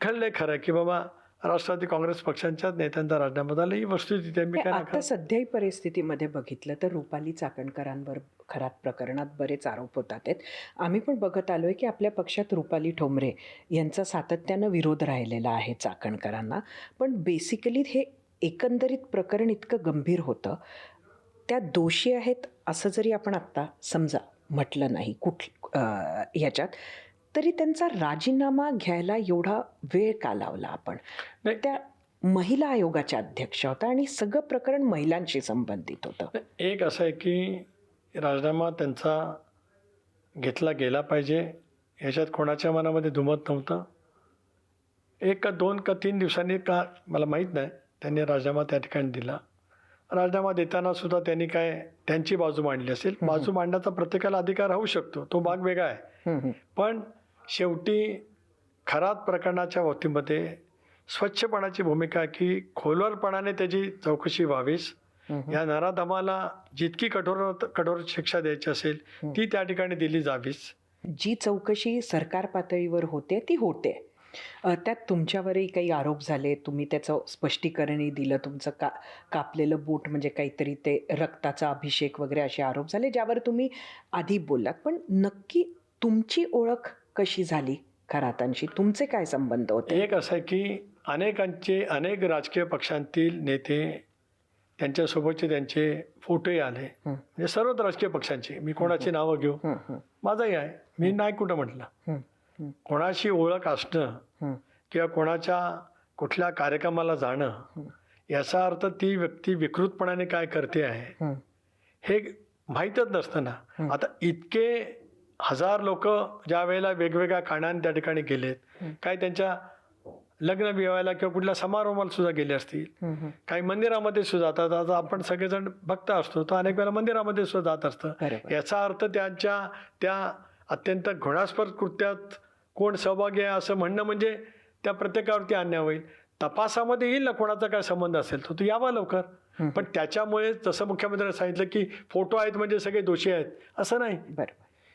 B: खरं आहे की बाबा राष्ट्रवादी काँग्रेस पक्षांच्याच नेत्यांचा राजीनामा झाला, ही वस्तुस्थिती आहे. मी काय
A: आता सध्याही परिस्थितीमध्ये बघितलं तर रुपाली चाकणकरांवर खरात प्रकरणात बरेच आरोप होतात आहेत. आम्ही पण बघत आलोय की आपल्या पक्षात रुपाली ठोंबरे यांचा सातत्यानं विरोध राहिलेला आहे चाकणकरांना. पण बेसिकली हे एकंदरीत प्रकरण इतकं गंभीर होतं, त्या दोषी आहेत असं जरी आपण आत्ता समजा म्हटलं नाही ह्याच्यात, तरी त्यांचा राजीनामा घ्यायला एवढा वेळ का लावला आपण? त्या महिला आयोगाच्या अध्यक्ष होता आणि सगळं प्रकरण महिलांशी संबंधित होतं.
B: एक असं आहे की राजीनामा त्यांचा घेतला गेला पाहिजे, ह्याच्यात कोणाच्या मनामध्ये दुमत नव्हतं. 1 का 2 का 3 दिवसांनी का मला माहीत नाही त्यांनी राजीनामा त्या ठिकाणी दिला. राजीनामा देताना सुद्धा त्यांनी काय त्यांची बाजू मांडली असेल. बाजू मांडण्याचा प्रत्येकाला अधिकार होऊ शकतो, तो भाग वेगळा आहे. पण शेवटी खरात प्रकरणाच्या बाबतीमध्ये स्वच्छपणाची भूमिका की खोलवरपणाने त्याची चौकशी व्हावीस. या नराधमाला जितकी कठोर शिक्षा द्यायची असेल ती त्या ठिकाणी दिली जावीस.
A: जी चौकशी सरकार पातळीवर होते ती होते. त्यात तुमच्यावरही काही आरोप झाले, तुम्ही त्याचं स्पष्टीकरणही दिलं. तुमचं कापलेलं बोट म्हणजे काहीतरी ते रक्ताचा अभिषेक वगैरे असे आरोप झाले, ज्यावर तुम्ही आधी बोललात. पण नक्की तुमची ओळख कशी झाली खरातांशी? तुमचे काय संबंध होते?
B: एक असं आहे की अनेक राजकीय पक्षांतील नेते, त्यांच्यासोबतचे त्यांचे फोटोही आले, म्हणजे सर्वच राजकीय पक्षांचे. मी कोणाची नावं घेऊ, माझंही आहे, मी नाही कुठं म्हटलं. कोणाशी ओळख असणं किंवा कोणाच्या कुठल्या कार्यक्रमाला जाणं याचा अर्थ ती व्यक्ती विकृतपणाने काय करते आहे हे माहीतच नसतं ना. आता इतके हजार लोक ज्या वेळेला वेगवेगळ्या कारणाने त्या ठिकाणी गेलेत, काय त्यांच्या लग्न विवाहाला किंवा कुठल्या समारंभाला सुद्धा गेले असतील, काही मंदिरामध्ये सुद्धा जातात. आता आपण सगळेजण भक्त असतो, तर अनेक वेळेला मंदिरामध्ये सुद्धा जात असतं. याचा अर्थ त्यांच्या त्या अत्यंत घृणास्पद कृत्यात कोण सहभागी आहे असं म्हणणं म्हणजे त्या प्रत्येकावरती अन्याय होईल. तपासामध्ये येईल ना कोणाचा काय संबंध असेल तर तो यावा लवकर. पण त्याच्यामुळे जसं मुख्यमंत्र्यांनी सांगितलं की फोटो आहेत म्हणजे सगळे दोषी आहेत असं नाही.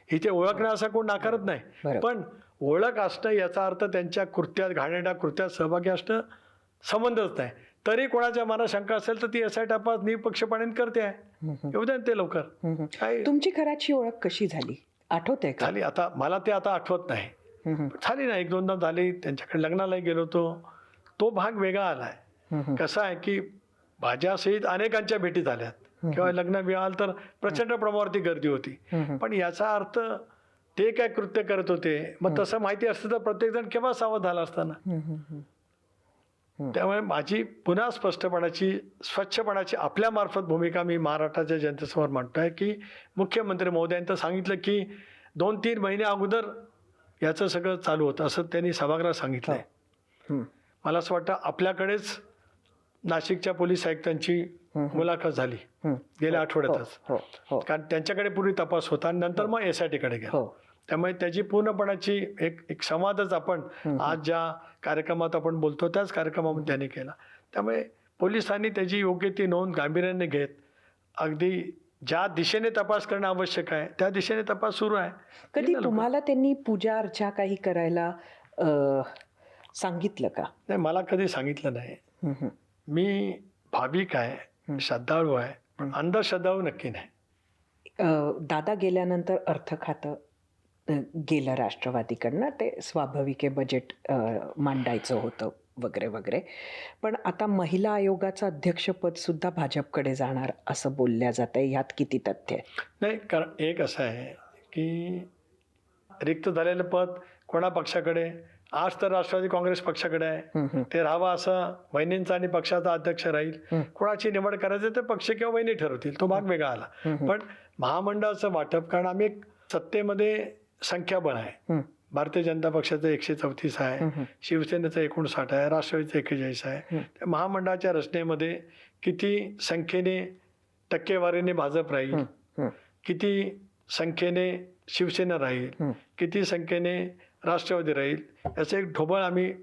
B: इथे ओळखणं असा कोण नाकारत नाही, पण ओळख असणं याचा अर्थ त्यांच्या कृत्यात, घाणेरड्या कृत्यात सहभागी असणं संबंधच नाही. तरी कोणाच्या मनात शंका असेल तर ती SI तपास निपक्षपातीने करते आहे. येऊ द्या ते लवकर.
A: तुमची खराची ओळख कशी झाली आठवतंय का?
B: झाली, आता मला ते आता आठवत नाही, झाली ना 1-2दा झाली. त्यांच्याकडे लग्नालाही गेलो होतो, तो भाग वेगळा आलाय. कसं आहे की माझ्यासहित अनेकांच्या भेटी झाल्यात किंवा लग्न विवाहाल तर प्रचंड प्रमाणावरती गर्दी होती. पण याचा अर्थ ते काय कृत्य करत होते मग तसं माहिती असतं तर प्रत्येक जण केव्हा सावध झाला असताना. त्यामुळे माझी पुन्हा स्वच्छपणाची आपल्या मार्फत भूमिका मी महाराष्ट्राच्या जनतेसमोर मांडतोय की मुख्यमंत्री महोदयांनी सांगितलं की 2-3 महिने अगोदर याचं सगळं चालू होतं असं त्यांनी सभागृहात सांगितलं आहे.
A: हं.
B: मला असं वाटतं आपल्याकडेच नाशिकच्या पोलीस आयुक्तांची मुलाखत झाली
A: हं.
B: गेल्या आठवड्यातच.
A: हो हो
B: कारण त्यांच्याकडे पूर्वी तपास होता आणि नंतर मग SITकडे गेला.
A: हो
B: त्यामुळे त्याची पूर्णपणाची एक संवादच आपण आज ज्या कार्यक्रमात आपण बोलतो त्याच कार्यक्रमामध्ये त्यांनी केला. त्यामुळे पोलिसांनी त्याची योग्य ती नोंद गांभीर्याने घेत अगदी ज्या दिशेने तपास करणं आवश्यक आहे त्या दिशेने तपास सुरू आहे.
A: कधी तुम्हाला त्यांनी पूजा अर्चा काही करायला सांगितलं का?
B: नाही, मला कधी सांगितलं नाही.
A: हं, हं.
B: मी भाविक आहे, श्रद्धाळू आहे, पण अंधश्रद्धाळू नक्की नाही.
A: दादा गेल्यानंतर अर्थ खातं गेलं राष्ट्रवादीकडनं. ते स्वाभाविक आहे, बजेट मांडायचं होतं वगैरे वगैरे. पण आता महिला आयोगाचं अध्यक्षपद सुद्धा भाजपकडे जाणार असं बोलल्या जात आहे. ह्यात किती तथ्य आहे?
B: नाही, कारण एक असं आहे की रिक्त झालेलं पद कोणा पक्षाकडे, आज तर राष्ट्रवादी काँग्रेस पक्षाकडे आहे. ते राहावं असं वहिनींचा आणि पक्षाचा अध्यक्ष राहील. कोणाची निवड करायची ते पक्ष किंवा वहिनी ठरवतील, तो भाग वेगळा आला. पण महामंडळाचं वाटप, कारण आम्ही एक सत्तेमध्ये संख्याबळ आहे. भारतीय जनता पक्षाचं 134 आहे, शिवसेनेचं 59 आहे, राष्ट्रवादीचं 41 आहे. त्या महामंडळाच्या रचनेमध्ये किती संख्येने टक्केवारीने भाजप राहील, किती संख्येने शिवसेना राहील, किती संख्येने राष्ट्रवादी राहील, याचं एक ढोबळ आम्ही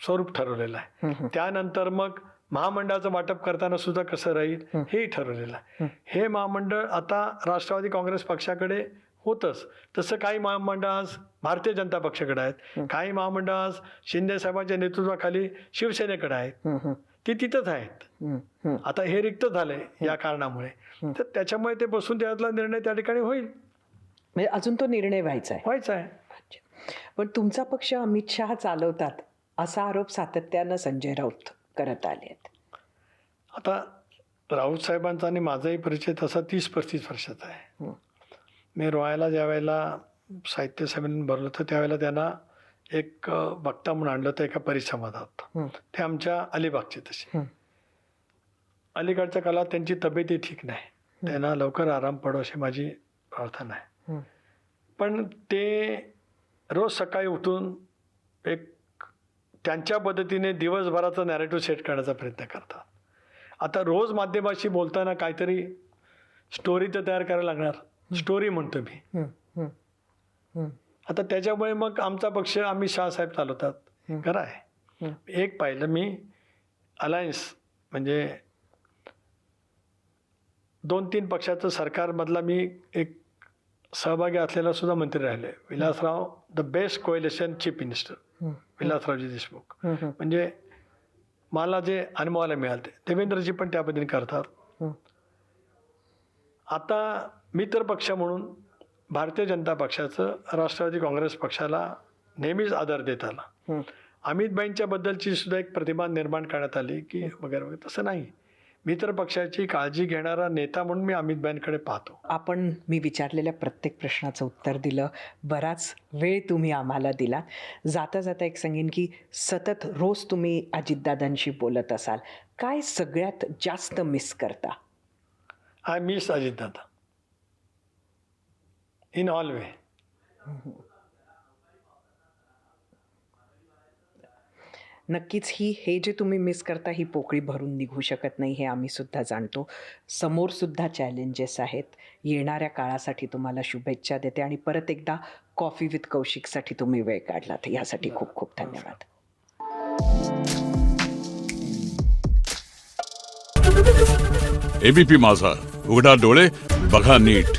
B: स्वरूप ठरवलेलं आहे. त्यानंतर मग महामंडळाचं वाटप करताना सुद्धा कसं राहील हेही ठरवलेलं आहे. हे महामंडळ आता राष्ट्रवादी काँग्रेस पक्षाकडे होतंच, तसं काही महामंडळ आज भारतीय जनता पक्षाकडे आहेत, काही महामंडळ आज शिंदे साहेबांच्या नेतृत्वाखाली शिवसेनेकडे आहेत. ती तिथंच आहेत. आता हे रिक्त झालंय या कारणामुळे, तर त्याच्यामुळे ते बसून त्यातला निर्णय त्या ठिकाणी होईल.
A: म्हणजे अजून तो निर्णय व्हायचा आहे. पण तुमचा पक्ष अमित शहा चालवतात असा आरोप सातत्यानं संजय राऊत करत आले आहेत.
B: आता राऊत साहेबांचा आणि माझाही परिचय तसा 30-35 वर्षाचा आहे. मी रोहायला ज्या वेळेला साहित्य संमेलन भरलं होतं त्यावेळेला त्यांना एक वक्ता म्हणून आणलं होतं एका परिसंवादात. ते आमच्या अलिबागचे तसे. अलीकडच्या काळात त्यांची तब्येतही ठीक नाही, त्यांना लवकर आराम पडो अशी माझी प्रार्थना आहे. पण ते रोज सकाळी उठून एक त्यांच्या पद्धतीने दिवसभराचा नॅरेटिव्ह सेट करण्याचा प्रयत्न करतात. आता रोज माध्यमाशी बोलताना काहीतरी स्टोरी तर तयार करायला लागणार. स्टोरी म्हणतो मी. आता त्याच्यामुळे मग आमचा पक्ष अमित शहा साहेब चालवतात, खरं आहे. एक पाहिलं मी अलायन्स म्हणजे 2-3 पक्षाचं सरकारमधला मी एक सहभागी असलेला सुद्धा मंत्री राहिले. Vilasrao, the best coalition chief minister विलासरावजी देशमुख. म्हणजे मला जे अनुभवायला मिळाले देवेंद्रजी पण त्या पद्धतीने करतात. आता मित्र पक्ष म्हणून भारतीय जनता पक्षाचं राष्ट्रवादी काँग्रेस पक्षाला नेहमीच आदर देत आला. अमितभाईंच्या बद्दलची सुद्धा एक प्रतिमा निर्माण करण्यात आली की वगैरे वगैरे. तसं नाही, मित्र पक्षाची काळजी घेणारा नेता म्हणून मी अमितभाईंकडे पाहतो.
A: आपण मी विचारलेल्या प्रत्येक प्रश्नाचं उत्तर दिलं. बराच वेळ तुम्ही आम्हाला दिला. जाता जाता एक सांगेन की सतत रोज तुम्ही अजितदादांशी बोलत असाल, काय सगळ्यात जास्त मिस करता?
B: आय मिस अजितदादा इन ऑल वे.
A: नक्कीच हे जे तुम्ही मिस करता ही पोकळी भरून निघू शकत नाही, हे आम्ही सुद्धा जाणतो. समोर सुद्धा चॅलेंजेस आहेत. येणाऱ्या काळासाठी तुम्हाला शुभेच्छा देते आणि परत एकदा कॉफी विथ कौशिकसाठी तुम्ही वेळ काढलात यासाठी खूप खूप धन्यवाद.
C: एबीपी माझा, उघडा डोळे बघा नीट.